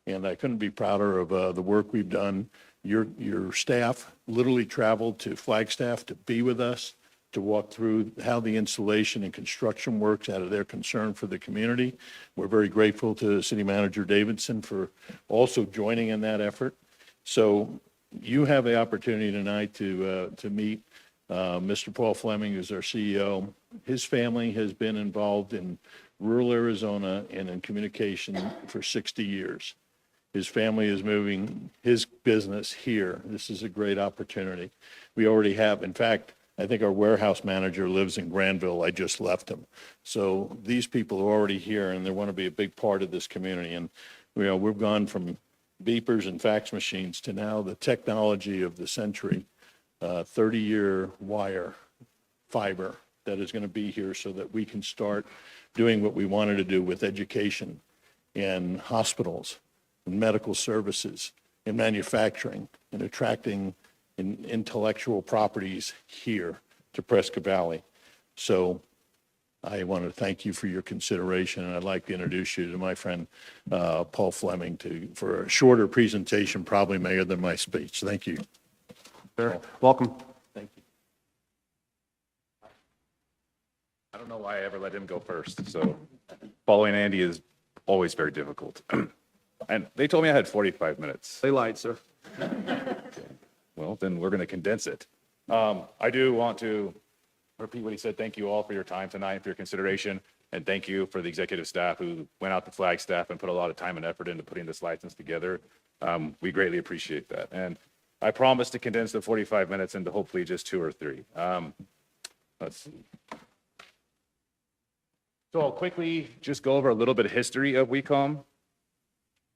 Speaker 18: And I couldn't be prouder of the work we've done. Your staff literally traveled to Flagstaff to be with us, to walk through how the installation and construction works out of their concern for the community. We're very grateful to City Manager Davidson for also joining in that effort. So you have the opportunity tonight to meet Mr. Paul Fleming, who's our CEO. His family has been involved in rural Arizona and in communication for 60 years. His family is moving his business here. This is a great opportunity. We already have, in fact, I think our warehouse manager lives in Granville. I just left him. So these people are already here and they want to be a big part of this community. And we've gone from beepers and fax machines to now the technology of the century, 30-year wire fiber that is going to be here so that we can start doing what we wanted to do with education and hospitals and medical services and manufacturing and attracting intellectual properties here to Prescott Valley. So I want to thank you for your consideration, and I'd like to introduce you to my friend Paul Fleming for a shorter presentation, probably, Mayor, than my speech. Thank you.
Speaker 1: Sir, welcome.
Speaker 18: Thank you.
Speaker 19: I don't know why I ever let him go first. So following Andy is always very difficult. And they told me I had 45 minutes.
Speaker 1: They lied, sir.
Speaker 19: Well, then we're going to condense it. I do want to repeat what he said. Thank you all for your time tonight, for your consideration, and thank you for the executive staff who went out to Flagstaff and put a lot of time and effort into putting this license together. We greatly appreciate that. And I promise to condense the 45 minutes into hopefully just 2 or 3. Let's see. So I'll quickly just go over a little bit of history of WECOM.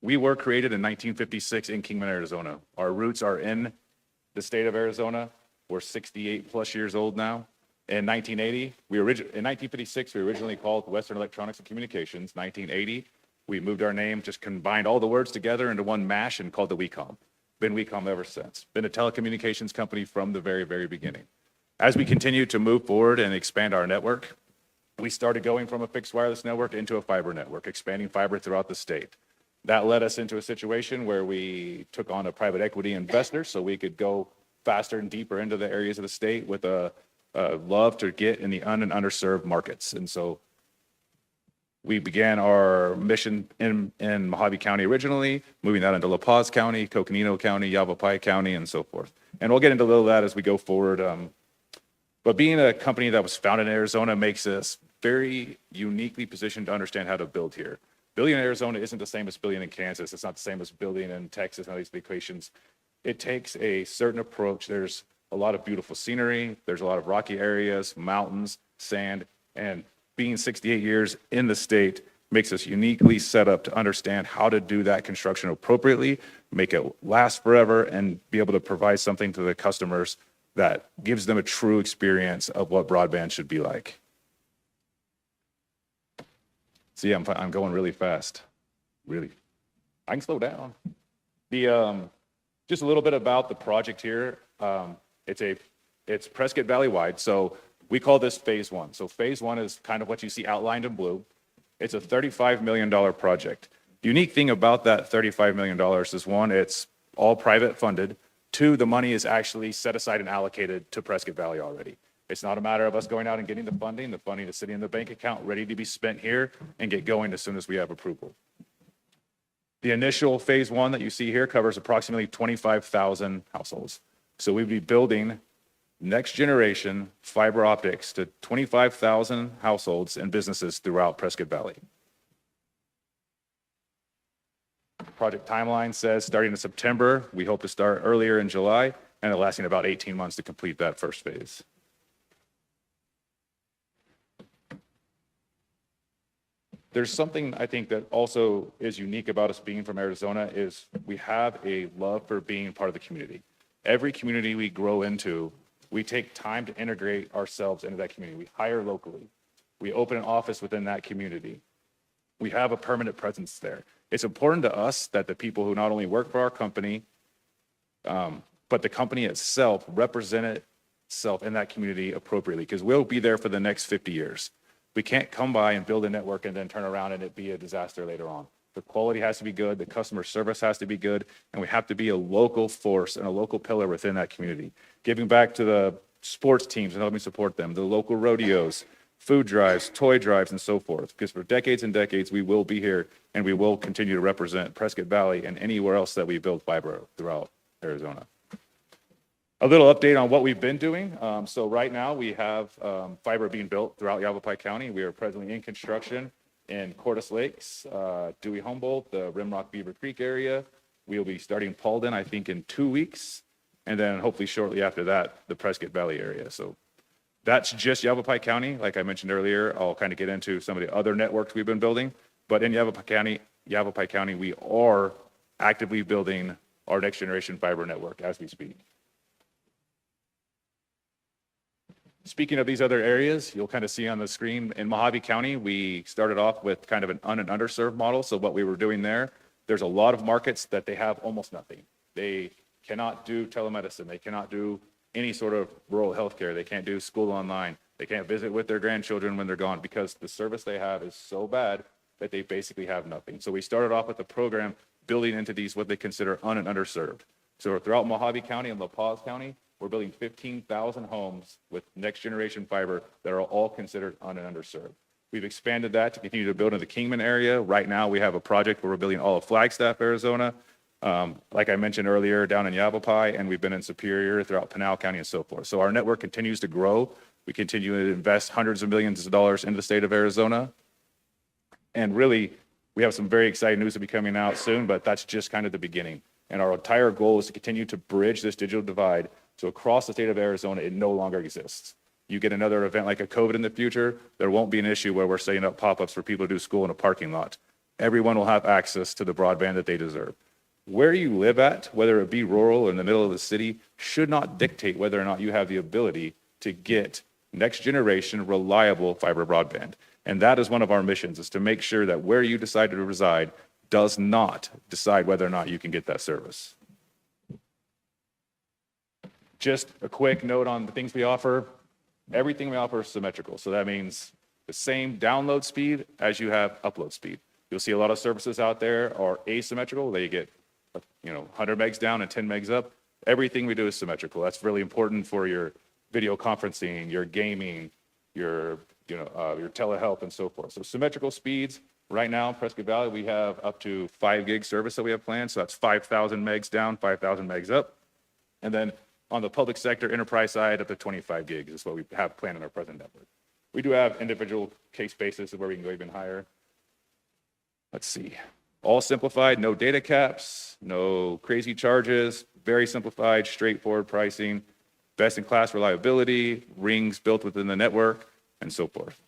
Speaker 19: We were created in 1956 in Kingman, Arizona. Our roots are in the state of Arizona. We're 68 plus years old now. In 1980, in 1956, we originally called Western Electronics and Communications. 1980, we moved our name, just combined all the words together into one mash and called it WECOM. Been WECOM ever since. Been a telecommunications company from the very, very beginning. As we continue to move forward and expand our network, we started going from a fixed wireless network into a fiber network, expanding fiber throughout the state. That led us into a situation where we took on a private equity investor so we could go faster and deeper into the areas of the state with a love to get in the and underserved markets. And so we began our mission in Mojave County originally, moving that into La Paz County, Coconino County, Yavapai County, and so forth. And we'll get into a little of that as we go forward. But being a company that was founded in Arizona makes us very uniquely positioned to understand how to build here. Building in Arizona isn't the same as building in Kansas. It's not the same as building in Texas and all these locations. It takes a certain approach. There's a lot of beautiful scenery. There's a lot of rocky areas, mountains, sand, and being 68 years in the state makes us uniquely set up to understand how to do that construction appropriately, make it last forever, and be able to provide something to the customers that gives them a true experience of what broadband should be like. See, I'm going really fast. Really. I can slow down. Just a little bit about the project here. It's Prescott Valley wide, so we call this phase one. So phase one is kind of what you see outlined in blue. It's a $35 million project. The unique thing about that $35 million is one, it's all private funded. Two, the money is actually set aside and allocated to Prescott Valley already. It's not a matter of us going out and getting the funding. The funding is sitting in the bank account, ready to be spent here and get going as soon as we have approval. The initial phase one that you see here covers approximately 25,000 households. So we'd be building next generation fiber optics to 25,000 households and businesses throughout Prescott Valley. Project timeline says starting in September, we hope to start earlier in July, and lasting about 18 months to complete that first phase. There's something I think that also is unique about us being from Arizona is we have a love for being part of the community. Every community we grow into, we take time to integrate ourselves into that community. We hire locally. We open an office within that community. We have a permanent presence there. It's important to us that the people who not only work for our company, but the company itself represent itself in that community appropriately, because we'll be there for the next 50 years. We can't come by and build a network and then turn around and it be a disaster later on. The quality has to be good, the customer service has to be good, and we have to be a local force and a local pillar within that community. Giving back to the sports teams and helping support them, the local rodeos, food drives, toy drives, and so forth. Because for decades and decades, we will be here and we will continue to represent Prescott Valley and anywhere else that we build fiber throughout Arizona. A little update on what we've been doing. So right now we have fiber being built throughout Yavapai County. We are presently in construction in Cordes Lakes, Dewey Humboldt, the Rimrock Beaver Creek area. We'll be starting Paulden, I think, in 2 weeks. And then hopefully shortly after that, the Prescott Valley area. So that's just Yavapai County. Like I mentioned earlier, I'll kind of get into some of the other networks we've been building. But in Yavapai County, we are actively building our next generation fiber network as we speak. Speaking of these other areas, you'll kind of see on the screen in Mojave County, we started off with kind of an and underserved model. So what we were doing there, there's a lot of markets that they have almost nothing. They cannot do telemedicine. They cannot do any sort of rural healthcare. They can't do school online. They can't visit with their grandchildren when they're gone because the service they have is so bad that they basically have nothing. So we started off with a program building into these what they consider and underserved. So throughout Mojave County and La Paz County, we're building 15,000 homes with next generation fiber that are all considered and underserved. We've expanded that to continue to build in the Kingman area. Right now, we have a project where we're building all of Flagstaff, Arizona. Like I mentioned earlier, down in Yavapai, and we've been in Superior throughout Pinal County and so forth. So our network continues to grow. We continue to invest hundreds of millions of dollars into the state of Arizona. And really, we have some very exciting news to be coming out soon, but that's just kind of the beginning. And our entire goal is to continue to bridge this digital divide. So across the state of Arizona, it no longer exists. You get another event like a COVID in the future, there won't be an issue where we're setting up pop-ups for people to do school in a parking lot. Everyone will have access to the broadband that they deserve. Where you live at, whether it be rural or in the middle of the city, should not dictate whether or not you have the ability to get next generation reliable fiber broadband. And that is one of our missions, is to make sure that where you decide to reside does not decide whether or not you can get that service. Just a quick note on the things we offer. Everything we offer is symmetrical. So that means the same download speed as you have upload speed. You'll see a lot of services out there are asymmetrical. They get 100 megs down and 10 megs up. Everything we do is symmetrical. That's really important for your video conferencing, your gaming, your telehealth and so forth. So symmetrical speeds. Right now in Prescott Valley, we have up to 5 gig service that we have planned. So that's 5,000 megs down, 5,000 megs up. And then on the public sector enterprise side, up to 25 gigs is what we have planned in our present network. We do have individual case basis where we can go even higher. let's see, all simplified, no data caps, no crazy charges, very simplified, straightforward pricing, best-in-class reliability, rings built within the network, and so forth.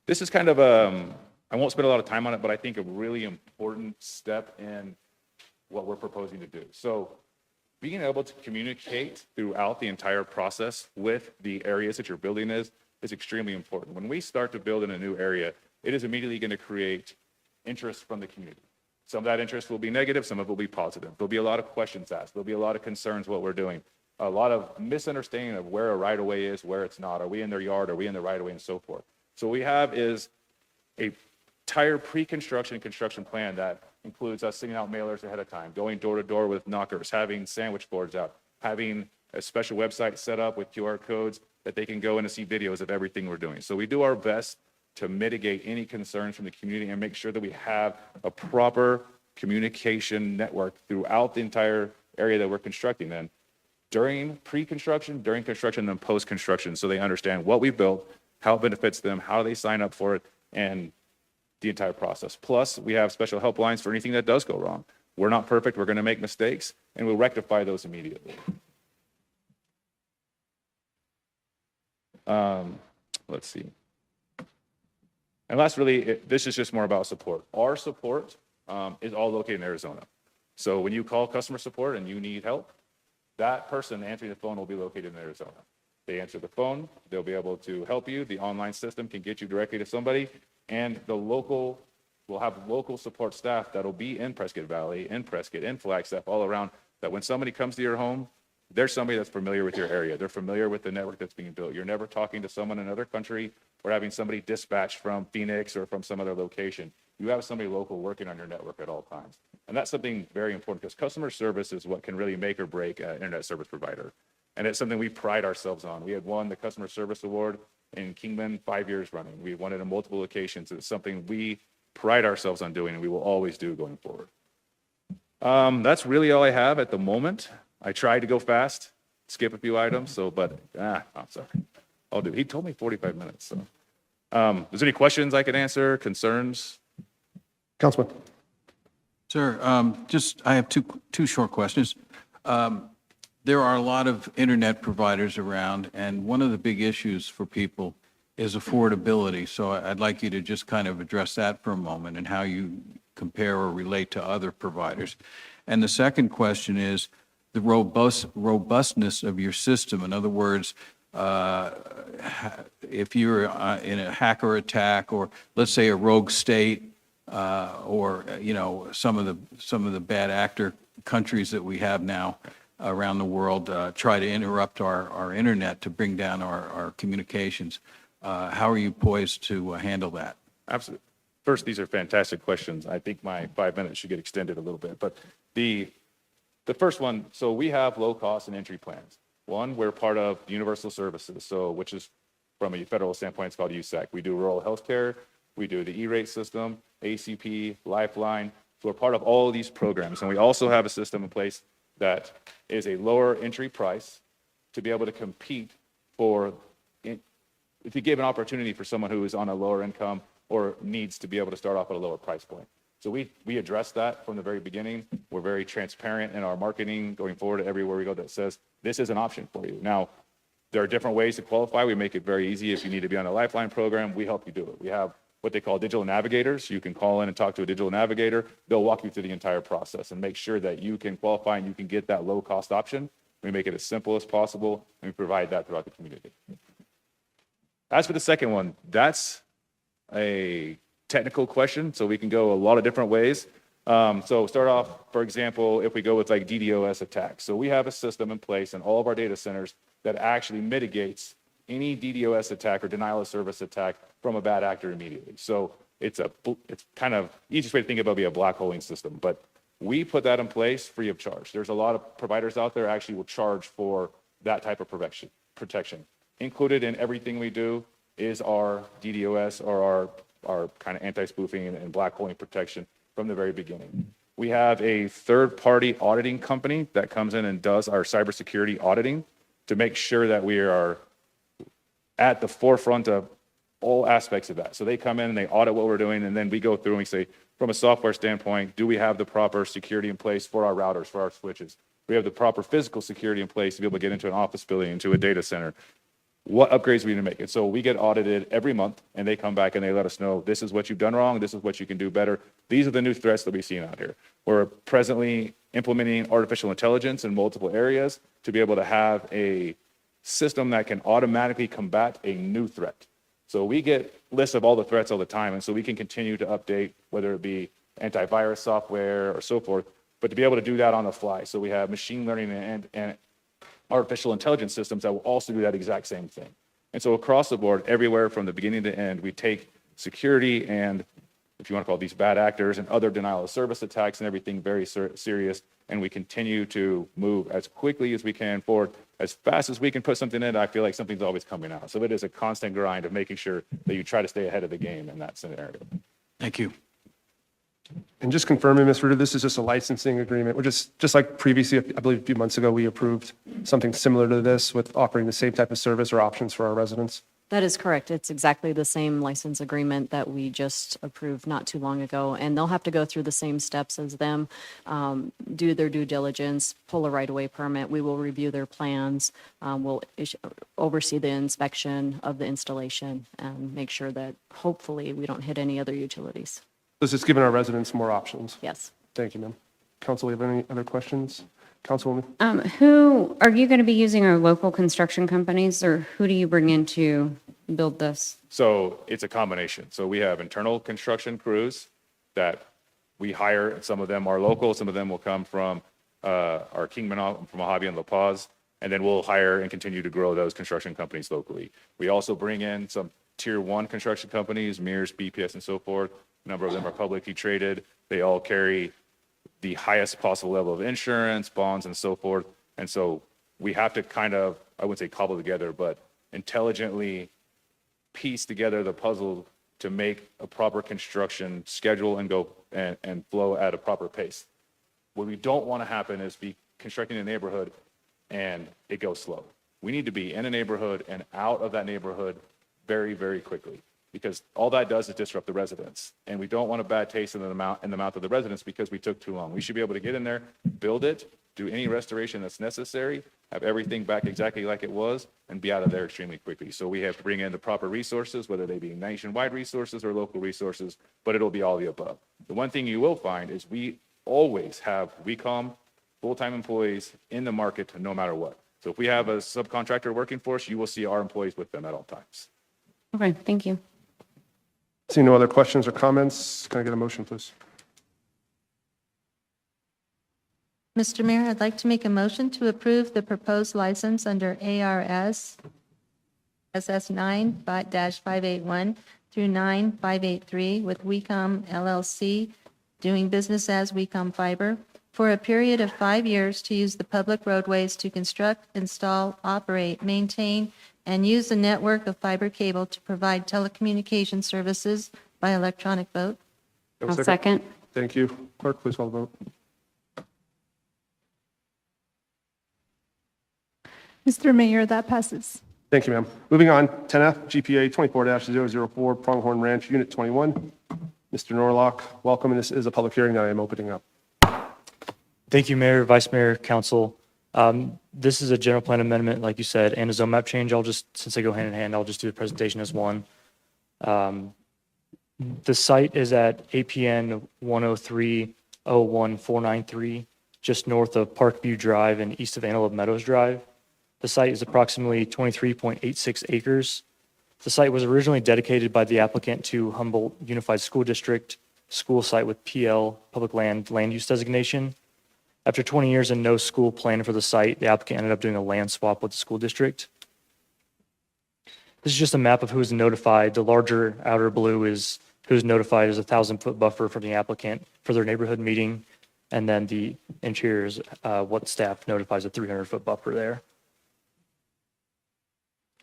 Speaker 19: This is kind of I won't spend a lot of time on it, but I think a really important step in what we're proposing to do. So being able to communicate throughout the entire process with the areas that you're building is extremely important. When we start to build in a new area, it is immediately going to create interest from the community. Some of that interest will be negative, some of it will be positive. There'll be a lot of questions asked. There'll be a lot of concerns what we're doing. A lot of misunderstanding of where a right-of-way is, where it's not. Are we in their yard? Are we in the right-of-way? And so forth. So what we have is a entire pre-construction and construction plan that includes us sending out mailers ahead of time, going door to door with knockers, having sandwich boards out, having a special website set up with QR codes that they can go in and see videos of everything we're doing. So we do our best to mitigate any concerns from the community and make sure that we have a proper communication network throughout the entire area that we're constructing in during pre-construction, during construction, and then post-construction, so they understand what we built, how it benefits them, how they sign up for it, and the entire process. Plus, we have special helplines for anything that does go wrong. We're not perfect, we're gonna make mistakes, and we'll rectify those immediately. Let's see. And last, really, this is just more about support. Our support is all located in Arizona. So when you call customer support and you need help, that person answering the phone will be located in Arizona. They answer the phone, they'll be able to help you. The online system can get you directly to somebody, and the local will have local support staff that'll be in Prescott Valley, in Prescott, in Flagstaff, all around, that when somebody comes to your home, there's somebody that's familiar with your area. They're familiar with the network that's being built. You're never talking to someone in another country or having somebody dispatched from Phoenix or from some other location. You have somebody local working on your network at all times. And that's something very important, because customer service is what can really make or break an internet service provider. And it's something we pride ourselves on. We had won the Customer Service Award in Kingman 5 years running. We've won it in multiple locations. It's something we pride ourselves on doing, and we will always do going forward. That's really all I have at the moment. I tried to go fast, skip a few items, but I'm sorry. I'll do. He told me 45 minutes. So, is there any questions I can answer, concerns?
Speaker 1: Councilman.
Speaker 13: Sir, I have two short questions. There are a lot of internet providers around, and one of the big issues for people is affordability. So I'd like you to just kind of address that for a moment and how you compare or relate to other providers. And the second question is the robustness of your system. In other words, if you're in a hacker attack, or let's say a rogue state, or some of the bad actor countries that we have now around the world try to interrupt our internet to bring down our communications. How are you poised to handle that?
Speaker 19: Absolutely. First, these are fantastic questions. I think my 5 minutes should get extended a little bit. But the first one, so we have low cost and entry plans. One, we're part of Universal Services, which is from a federal standpoint, it's called USAC. We do rural healthcare, we do the E-rate system, ACP, Lifeline. So we're part of all of these programs. And we also have a system in place that is a lower entry price to be able to compete to give an opportunity for someone who is on a lower income or needs to be able to start off at a lower price point. So we address that from the very beginning. We're very transparent in our marketing going forward everywhere we go that says, this is an option for you. Now, there are different ways to qualify. We make it very easy. If you need to be on a Lifeline program, we help you do it. We have what they call digital navigators. You can call in and talk to a digital navigator. They'll walk you through the entire process and make sure that you can qualify and you can get that low cost option. We make it as simple as possible, and we provide that throughout the community. As for the second one, that's a technical question, so we can go a lot of different ways. So start off, for example, if we go with like DDoS attacks. So we have a system in place in all of our data centers that actually mitigates any DDoS attack or denial of service attack from a bad actor immediately. So it's kind of easiest way to think about it would be a black holing system, but we put that in place free of charge. There's a lot of providers out there actually will charge for that type of protection. Included in everything we do is our DDoS or our kind of anti-spoofing and black holing protection from the very beginning. We have a third-party auditing company that comes in and does our cybersecurity auditing to make sure that we are at the forefront of all aspects of that. So they come in and they audit what we're doing, and then we go through and we say, from a software standpoint, do we have the proper security in place for our routers, for our switches? Do we have the proper physical security in place to be able to get into an office building, into a data center? What upgrades we need to make? And so we get audited every month, and they come back and they let us know, this is what you've done wrong, this is what you can do better. These are the new threats that we've seen out here. We're presently implementing artificial intelligence in multiple areas to be able to have a system that can automatically combat a new threat. So we get lists of all the threats all the time, and so we can continue to update, whether it be antivirus software or so forth, but to be able to do that on the fly. So we have machine learning and artificial intelligence systems that will also do that exact same thing. And so across the board, everywhere from the beginning to end, we take security and, if you want to call it, these bad actors and other denial of service attacks and everything very serious, and we continue to move as quickly as we can forward. As fast as we can put something in, I feel like something's always coming out. So it is a constant grind of making sure that you try to stay ahead of the game in that scenario.
Speaker 13: Thank you.
Speaker 1: And just confirming, Ms. Ruda, this is just a licensing agreement. We're just like previously, I believe a few months ago, we approved something similar to this with offering the same type of service or options for our residents.
Speaker 17: That is correct. It's exactly the same license agreement that we just approved not too long ago, and they'll have to go through the same steps as them, do their due diligence, pull a right-of-way permit. We will review their plans. We'll oversee the inspection of the installation and make sure that hopefully we don't hit any other utilities.
Speaker 1: This is giving our residents more options.
Speaker 17: Yes.
Speaker 1: Thank you, ma'am. Council, we have any other questions? Councilwoman?
Speaker 20: Who, are you going to be using our local construction companies, or who do you bring in to build this?
Speaker 19: So it's a combination. So we have internal construction crews that we hire. Some of them are local. Some of them will come from our Kingman, from Mojave and La Paz. And then we'll hire and continue to grow those construction companies locally. We also bring in some tier one construction companies, Mears, BPS, and so forth. A number of them are publicly traded. They all carry the highest possible level of insurance, bonds, and so forth. And so we have to kind of, I wouldn't say cobble together, but intelligently piece together the puzzle to make a proper construction schedule and go and flow at a proper pace. What we don't want to happen is be constructing a neighborhood and it goes slow. We need to be in a neighborhood and out of that neighborhood very, very quickly, because all that does is disrupt the residents. And we don't want a bad taste in the mouth of the residents because we took too long. We should be able to get in there, build it, do any restoration that's necessary, have everything back exactly like it was, and be out of there extremely quickly. So we have to bring in the proper resources, whether they be nationwide resources or local resources, but it'll be all the above. The one thing you will find is we always have WECOM full-time employees in the market no matter what. So if we have a subcontractor working for us, you will see our employees with them at all times.
Speaker 20: Okay, thank you.
Speaker 1: Seeing no other questions or comments, can I get a motion, please?
Speaker 6: Mr. Mayor, I'd like to make a motion to approve the proposed license under ARS SS 9-581 through 9583 with WECOM LLC, doing business as WECOM Fiber, for a period of 5 years to use the public roadways to construct, install, operate, maintain, and use a network of fiber cable to provide telecommunication services by electronic vote.
Speaker 1: Do I have a
Speaker 20: I'll second.
Speaker 1: Thank you. Clerk, please call the vote.
Speaker 2: Mr. Mayor, that passes.
Speaker 1: Thank you, ma'am. Moving on, 10F, GPA 24-004, Pronghorn Ranch, Unit 21. Mr. Norlock, welcome, and this is a public hearing that I am opening up.
Speaker 21: Thank you, Mayor, Vice Mayor, Council. This is a general plan amendment, like you said, and a zone map change. Since they go hand in hand, I'll just do the presentation as one. The site is at APN 103-01493, just north of Parkview Drive and east of Antelope Meadows Drive. The site is approximately 23.86 acres. The site was originally dedicated by the applicant to Humboldt Unified School District school site with PL, public land use designation. After 20 years and no school plan for the site, the applicant ended up doing a land swap with the school district. This is just a map of who is notified. The larger outer blue is who's notified as a 1,000-foot buffer from the applicant for their neighborhood meeting. And then the interior is what staff notifies a 300-foot buffer there.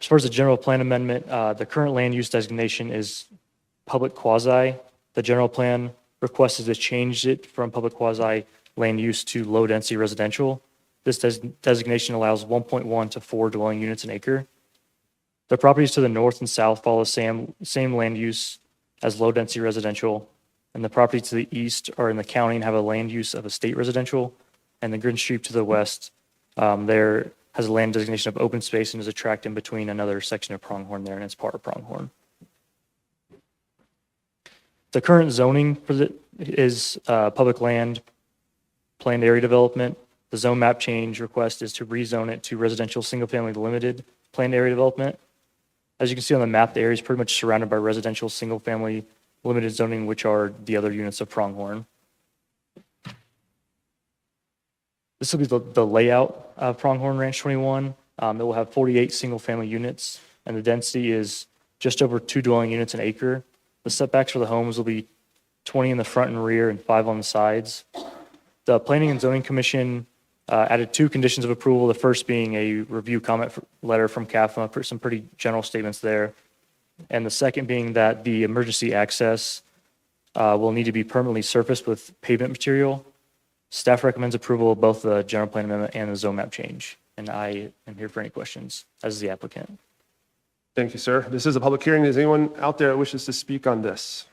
Speaker 21: As far as the general plan amendment, the current land use designation is public quasi. The general plan request is to change it from public quasi land use to low density residential. This designation allows 1.1 to 4 dwelling units an acre. The properties to the north and south follow the same land use as low-density residential, and the properties to the east are in the county and have a land use of estate residential, and the Green Street to the west, there has a land designation of open space and is a tract in between another section of Pronghorn there, and it's part of Pronghorn. The current zoning for is public land, planned area development. The zone map change request is to rezone it to residential single-family limited planned area development. As you can see on the map, the area is pretty much surrounded by residential single-family limited zoning, which are the other units of Pronghorn. This will be the layout of Pronghorn Ranch 21. It will have 48 single-family units, and the density is just over 2 dwelling units an acre. The setbacks for the homes will be 20 in the front and rear and 5 on the sides. The Planning and Zoning Commission added 2 conditions of approval, the first being a review comment letter from CAFMA, some pretty general statements there. And the second being that the emergency access will need to be permanently surfaced with pavement material. Staff recommends approval of both the general plan amendment and the zone map change. And I am here for any questions as the applicant.
Speaker 1: Thank you, sir. This is a public hearing. Is anyone out there that wishes to speak on this?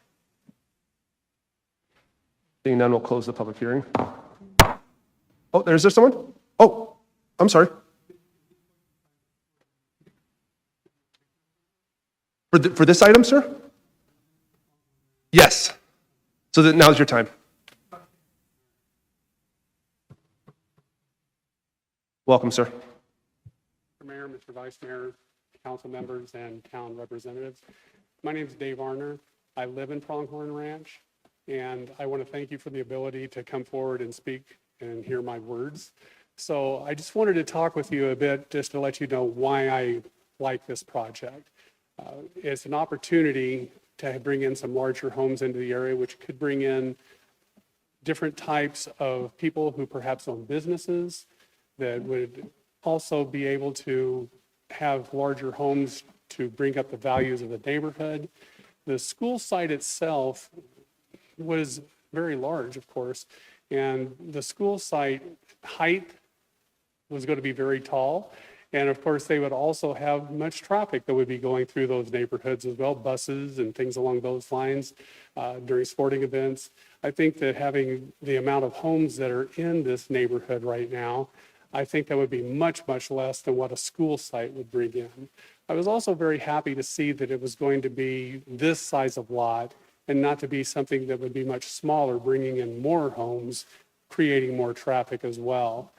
Speaker 1: Seeing none, we'll close the public hearing. Oh, is there someone? Oh, I'm sorry. For this item, sir? Yes. So now's your time. Welcome, sir.
Speaker 5: Mr. Mayor, Mr. Vice Mayor, council members, and town representatives. My name is Dave Arner. I live in Pronghorn Ranch, and I want to thank you for the ability to come forward and speak and hear my words. So I just wanted to talk with you a bit just to let you know why I like this project. It's an opportunity to bring in some larger homes into the area, which could bring in different types of people who perhaps own businesses that would also be able to have larger homes to bring up the values of the neighborhood. The school site itself was very large, of course, and the school site height was going to be very tall. And of course, they would also have much traffic that would be going through those neighborhoods as well, buses and things along those lines during sporting events. I think that having the amount of homes that are in this neighborhood right now, I think that would be much, much less than what a school site would bring in. I was also very happy to see that it was going to be this size of lot and not to be something that would be much smaller, bringing in more homes, creating more traffic as well.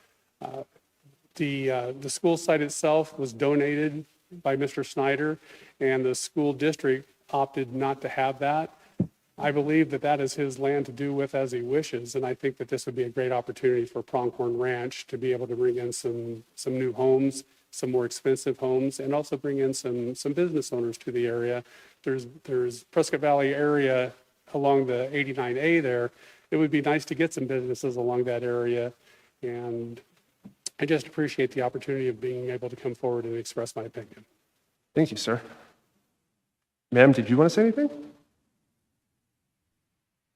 Speaker 5: The school site itself was donated by Mr. Snyder, and the school district opted not to have that. I believe that that is his land to do with as he wishes, and I think that this would be a great opportunity for Pronghorn Ranch to be able to bring in some new homes, some more expensive homes, and also bring in some business owners to the area. There's Prescott Valley area along the 89A there. It would be nice to get some businesses along that area, and I just appreciate the opportunity of being able to come forward and express my opinion.
Speaker 1: Thank you, sir. Ma'am, did you want to say anything?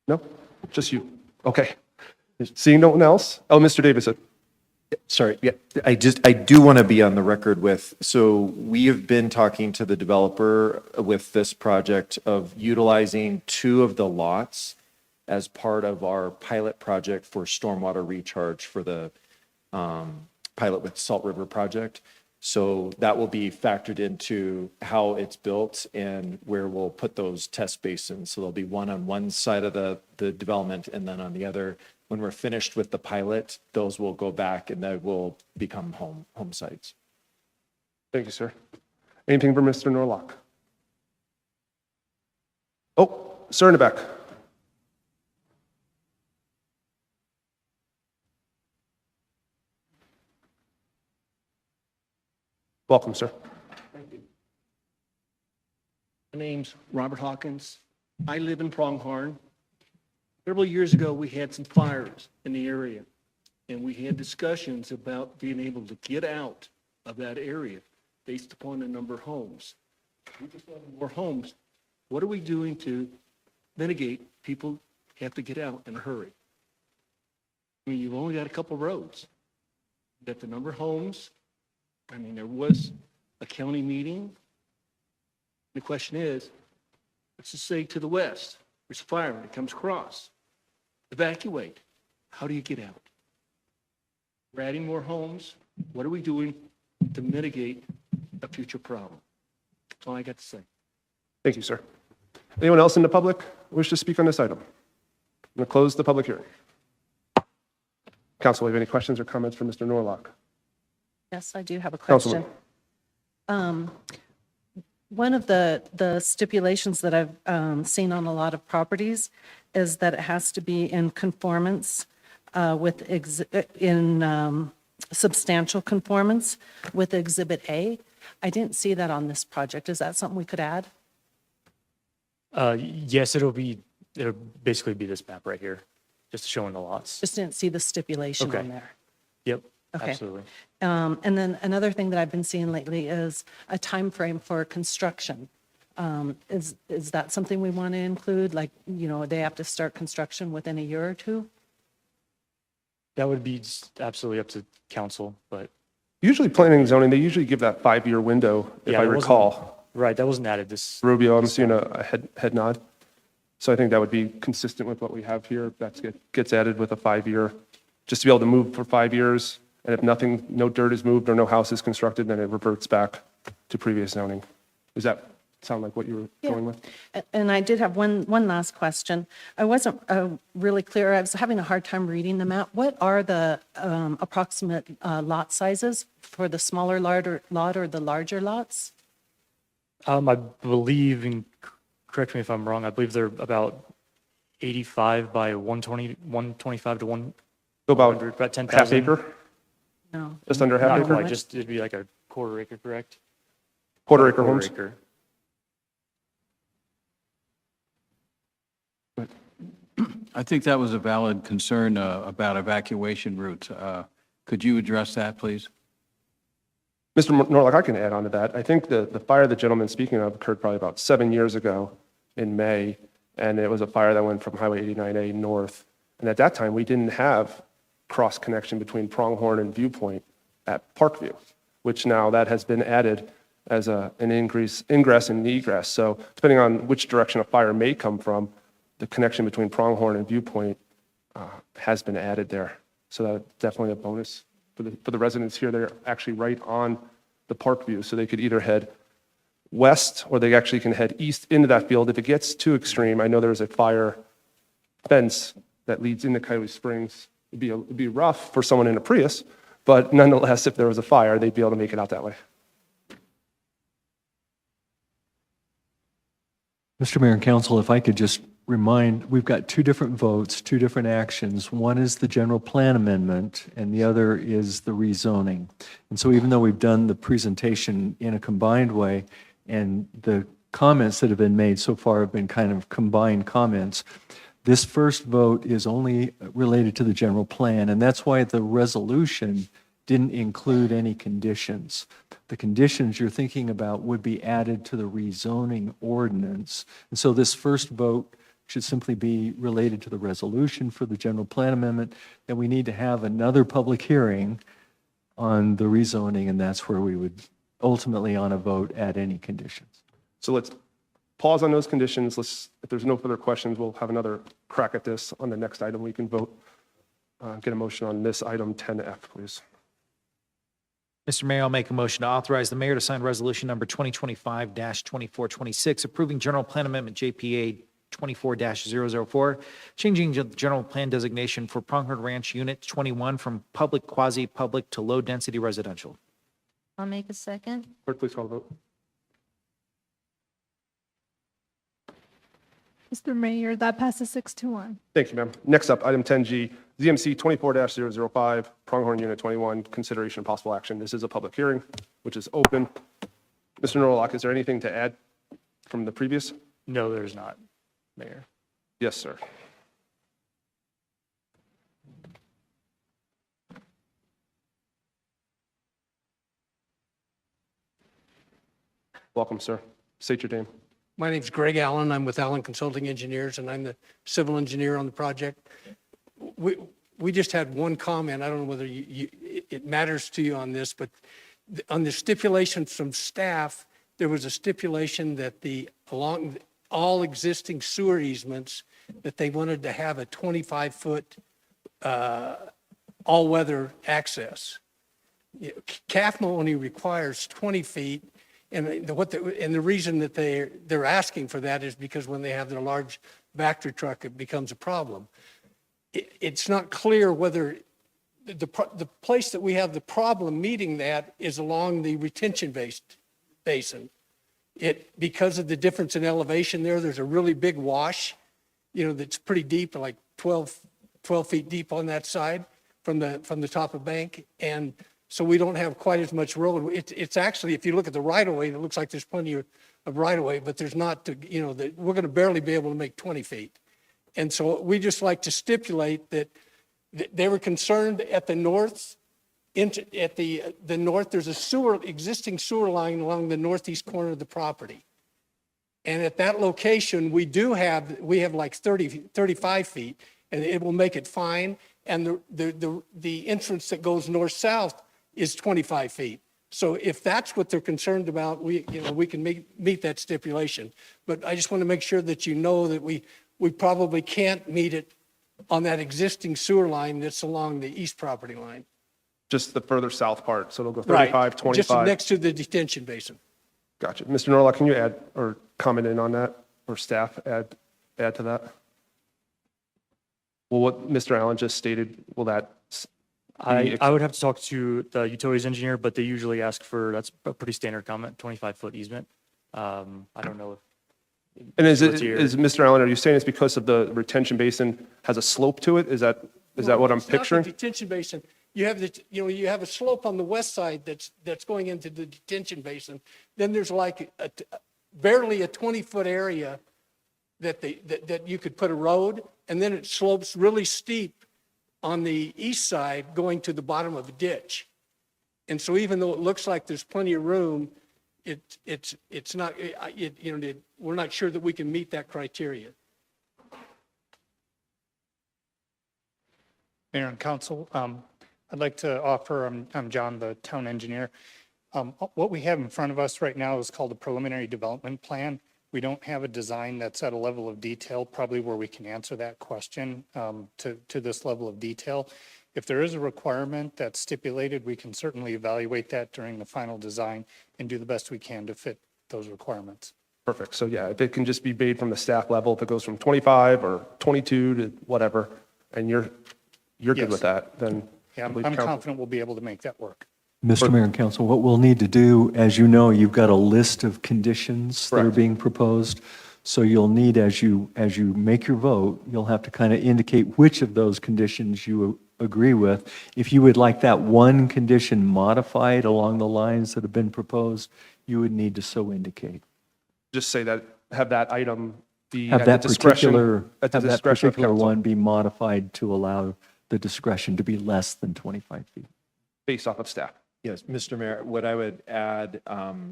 Speaker 1: No? Just you? Okay. Seeing no one else? Oh, Mr. Davidson.
Speaker 22: Sorry, yeah, I do want to be on the record with, so we have been talking to the developer with this project of utilizing 2 of the lots as part of our pilot project for stormwater recharge for the pilot with Salt River project. So that will be factored into how it's built and where we'll put those test basins. So there'll be one on one side of the development and then on the other. When we're finished with the pilot, those will go back and they will become home sites.
Speaker 1: Thank you, sir. Anything for Mr. Norlock? Oh, sir in the back. Welcome, sir.
Speaker 23: Thank you. My name's Robert Hawkins. I live in Pronghorn. Several years ago, we had some fires in the area, and we had discussions about being able to get out of that area based upon the number of homes. We just want more homes. What are we doing to mitigate people have to get out in a hurry? I mean, you've only got a couple roads. You got the number of homes. I mean, there was a county meeting The question is, let's just say to the west, there's a fire and it comes across. Evacuate. How do you get out? We're adding more homes. What are we doing to mitigate a future problem? That's all I got to say.
Speaker 1: Thank you, sir. Anyone else in the public wish to speak on this item? I'm going to close the public hearing. Council, have any questions or comments for Mr. Norlock?
Speaker 3: Yes, I do have a
Speaker 1: Councilman.
Speaker 3: question. One of the stipulations that I've seen on a lot of properties is that it has to be in conformance with, substantial conformance with Exhibit A. I didn't see that on this project. Is that something we could add?
Speaker 21: Yes, it'll basically be this map right here, just showing the lots.
Speaker 3: Just didn't see the stipulation
Speaker 21: Okay.
Speaker 3: on there.
Speaker 21: Yep,
Speaker 3: Okay.
Speaker 21: absolutely.
Speaker 3: And then another thing that I've been seeing lately is a time frame for construction. Is that something we want to include? Like, they have to start construction within a year or two?
Speaker 21: That would be absolutely up to council, but.
Speaker 1: Usually planning and zoning, they usually give that 5-year window, if
Speaker 21: Yeah,
Speaker 1: I
Speaker 21: that wasn't-
Speaker 1: recall.
Speaker 21: Right, that wasn't added this.
Speaker 1: Rubio, I'm seeing a head nod. So I think that would be consistent with what we have here. That gets added with a 5-year, just to be able to move for 5 years. And if nothing, no dirt is moved or no house is constructed, then it reverts back to previous zoning. Does that sound like what you were going with?
Speaker 3: And I did have one last question. I wasn't really clear. I was having a hard time reading the map. What are the approximate lot sizes for the smaller lot or the larger lots?
Speaker 21: I believe, and correct me if I'm wrong, I believe they're about 85 by 120, 125 to 100,
Speaker 1: So about
Speaker 21: 10,000.
Speaker 1: half acre?
Speaker 3: No.
Speaker 1: Just under half
Speaker 21: Not
Speaker 1: acre?
Speaker 21: quite, just, it'd be like a quarter acre, correct?
Speaker 1: Quarter acre homes?
Speaker 21: Acre.
Speaker 13: I think that was a valid concern about evacuation routes. Could you address that, please?
Speaker 1: Mr. Norlock, I can add on to that. I think the fire the gentleman's speaking of occurred probably about 7 years ago in May, and it was a fire that went from Highway 89A north. And at that time, we didn't have cross connection between Pronghorn and Viewpoint at Parkview, which now that has been added as an ingress and egress. So depending on which direction a fire may come from, the connection between Pronghorn and Viewpoint has been added there. So that's definitely a bonus for the residents here. They're actually right on the Parkview, so they could either head west or they actually can head east into that field. If it gets too extreme, I know there's a fire fence that leads into Coyote Springs. It'd be rough for someone in a Prius, but nonetheless, if there was a fire, they'd be able to make it out that way.
Speaker 12: Mr. Mayor and Council, if I could just remind, we've got two different votes, two different actions. One is the general plan amendment, and the other is the rezoning. And so even though we've done the presentation in a combined way, and the comments that have been made so far have been kind of combined comments, this first vote is only related to the general plan, and that's why the resolution didn't include any conditions. The conditions you're thinking about would be added to the rezoning ordinance. And so this first vote should simply be related to the resolution for the general plan amendment, and we need to have another public hearing on the rezoning, and that's where we would ultimately on a vote add any conditions.
Speaker 1: So let's pause on those conditions. If there's no further questions, we'll have another crack at this on the next item. We can vote, get a motion on this item 10F, please.
Speaker 11: Mr. Mayor, I'll make a motion to authorize the mayor to sign resolution number 2025-2426, approving general plan amendment JPA 24-004, changing the general plan designation for Pronghorn Ranch Unit 21 from public, quasi-public to low-density residential.
Speaker 6: I'll make a second.
Speaker 1: Clerk, please call the vote.
Speaker 2: Mr. Mayor, that passes 6-1.
Speaker 1: Thank you, ma'am. Next up, item 10G, ZMC 24-005, Pronghorn Unit 21, consideration of possible action. This is a public hearing, which is open. Mr. Norlock, is there anything to add from the previous?
Speaker 21: No, there's not, Mayor.
Speaker 1: Yes, sir. Welcome, sir. State your name.
Speaker 7: My name's Greg Allen. I'm with Allen Consulting Engineers, and I'm the civil engineer on the project. We just had one comment. I don't know whether it matters to you on this, but on the stipulation from staff, there was a stipulation that along all existing sewer easements, that they wanted to have a 25-foot all-weather access. CAFMA only requires 20 feet, and the reason that they're asking for that is because when they have their large Vector truck, it becomes a problem. It's not clear whether the place that we have the problem meeting that is along the retention basin. Because of the difference in elevation there's a really big wash, that's pretty deep, like 12 feet deep on that side from the top of bank. And so we don't have quite as much road. It's actually, if you look at the right of way, it looks like there's plenty of right of way, but there's not, we're going to barely be able to make 20 feet. And so we just like to stipulate that they were concerned at the north, at the north, there's a existing sewer line along the northeast corner of the property. And at that location, we have like 35 feet, and it will make it fine. And the entrance that goes north-south is 25 feet. So if that's what they're concerned about, we can meet that stipulation. But I just want to make sure that you know that we probably can't meet it on that existing sewer line that's along the east property line.
Speaker 1: Just the further south part, so it'll go 35,
Speaker 7: Right,
Speaker 1: 25.
Speaker 7: just next to the detention basin.
Speaker 1: Gotcha. Mr. Norlock, can you add or comment in on that, or staff add to that? Well, what Mr. Allen just stated, will that
Speaker 21: I would have to talk to the utilities engineer, but they usually ask for, that's a pretty standard comment, 25-foot easement. I don't know if.
Speaker 1: And is Mr. Allen, are you saying it's because of the retention basin has a slope to it? Is that what I'm picturing?
Speaker 7: It's not the detention basin. You have a slope on the west side that's going into the detention basin. Then there's like barely a 20-foot area that you could put a road, and then it slopes really steep on the east side going to the bottom of a ditch. And so even though it looks like there's plenty of room, it's not, we're not sure that we can meet that criteria.
Speaker 16: Mayor and council, I'd like to offer, I'm John, the town engineer. What we have in front of us right now is called a preliminary development plan. We don't have a design that's at a level of detail, probably where we can answer that question to this level of detail. If there is a requirement that's stipulated, we can certainly evaluate that during the final design and do the best we can to fit those requirements.
Speaker 1: Perfect. So yeah, if it can just be made from the staff level, if it goes from 25 or 22 to whatever, and you're good with that, then.
Speaker 16: Yeah, I'm confident we'll be able to make that work.
Speaker 12: Mr. Mayor and Council, what we'll need to do, as you know, you've got a list of conditions that are being proposed. So you'll need, as you make your vote, you'll have to kind of indicate which of those conditions you agree with. If you would like that one condition modified along the lines that have been proposed, you would need to so indicate.
Speaker 1: Just say that, have that item be
Speaker 12: Have
Speaker 1: at
Speaker 12: that
Speaker 1: the discretion,
Speaker 12: particular one be modified to allow the discretion to be less than 25 feet.
Speaker 1: based off of staff.
Speaker 22: Yes, Mr. Mayor, what I would add,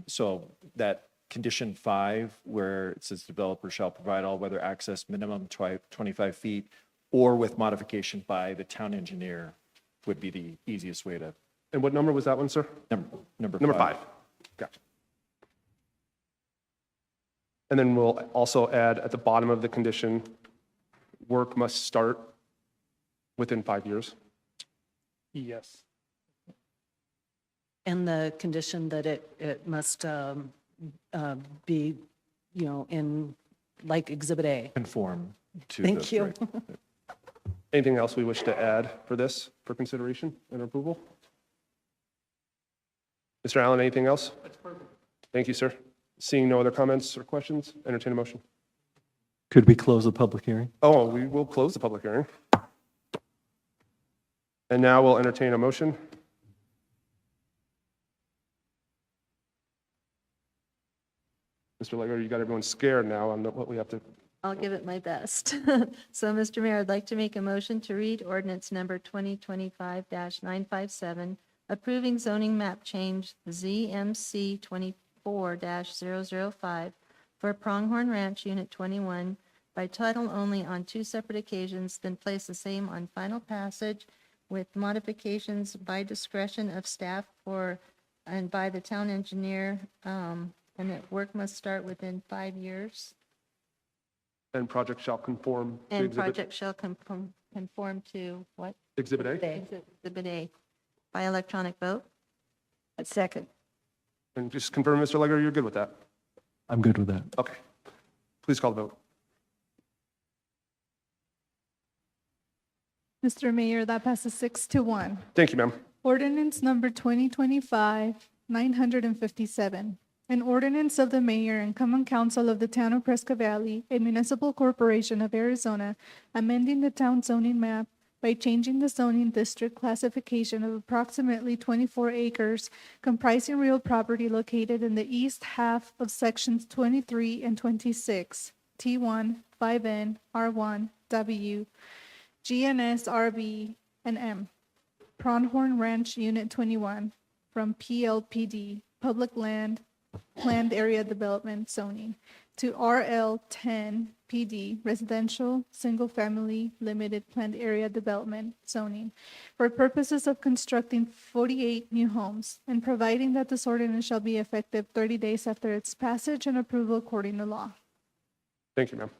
Speaker 22: so that condition 5, where it says developer shall provide all weather access minimum 25 feet, or with modification by the town engineer, would be the easiest way to.
Speaker 1: And what number was that one, sir?
Speaker 22: Number
Speaker 1: 5. Gotcha. And then we'll also add at the bottom of the condition, work must start within 5 years.
Speaker 16: Yes.
Speaker 3: And the condition that it must be, in like Exhibit A.
Speaker 22: Conform to.
Speaker 3: Thank you.
Speaker 1: Anything else we wish to add for this, for consideration and approval? Mr. Allen, anything else? That's perfect. Thank you, sir. Seeing no other comments or questions, entertain a motion.
Speaker 12: Could we close the public hearing?
Speaker 1: Oh, we will close the public hearing. And now we'll entertain a motion. Mr. Legler, you got everyone scared now on what we have to.
Speaker 6: I'll give it my best. So, Mr. Mayor, I'd like to make a motion to read ordinance number 2025-957, approving zoning map change ZMC 24-005 for Pronghorn Ranch Unit 21 by title only on 2 separate occasions, then place the same on final passage with modifications by discretion of staff and by the town engineer, And that work must start within 5 years.
Speaker 1: And project shall conform to
Speaker 6: And
Speaker 1: exhibit,
Speaker 6: project shall conform to what?
Speaker 1: exhibit A.
Speaker 6: Exhibit A. By electronic vote?
Speaker 15: A second.
Speaker 1: And just confirm, Mr. Legler, you're good with that?
Speaker 12: I'm good with that.
Speaker 1: Okay. Please call the vote.
Speaker 2: Mr. Mayor, that passes 6-1.
Speaker 1: Thank you, ma'am.
Speaker 2: Ordinance number 2025-957. An ordinance of the mayor and common council of the town of Prescott Valley, a municipal corporation of Arizona, amending the town zoning map by changing the zoning district classification of approximately 24 acres comprising real property located in the east half of sections 23 and 26, T1, 5N, R1, W, GNS, RB, and M. Pronghorn Ranch Unit 21 from PLPD, Public Land, Planned Area Development Zoning, to RL 10 PD, Residential Single Family Limited Planned Area Development Zoning, for purposes of constructing 48 new homes, and providing that this ordinance shall be effective 30 days after its passage and approval according to law.
Speaker 1: Thank you, ma'am.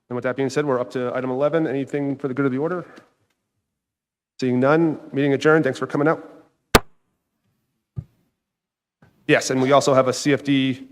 Speaker 1: And with that being said, we're up to item 11. Anything for the good of the order? Seeing none, meeting adjourned. Thanks for coming out. Yes, and we also have a CFD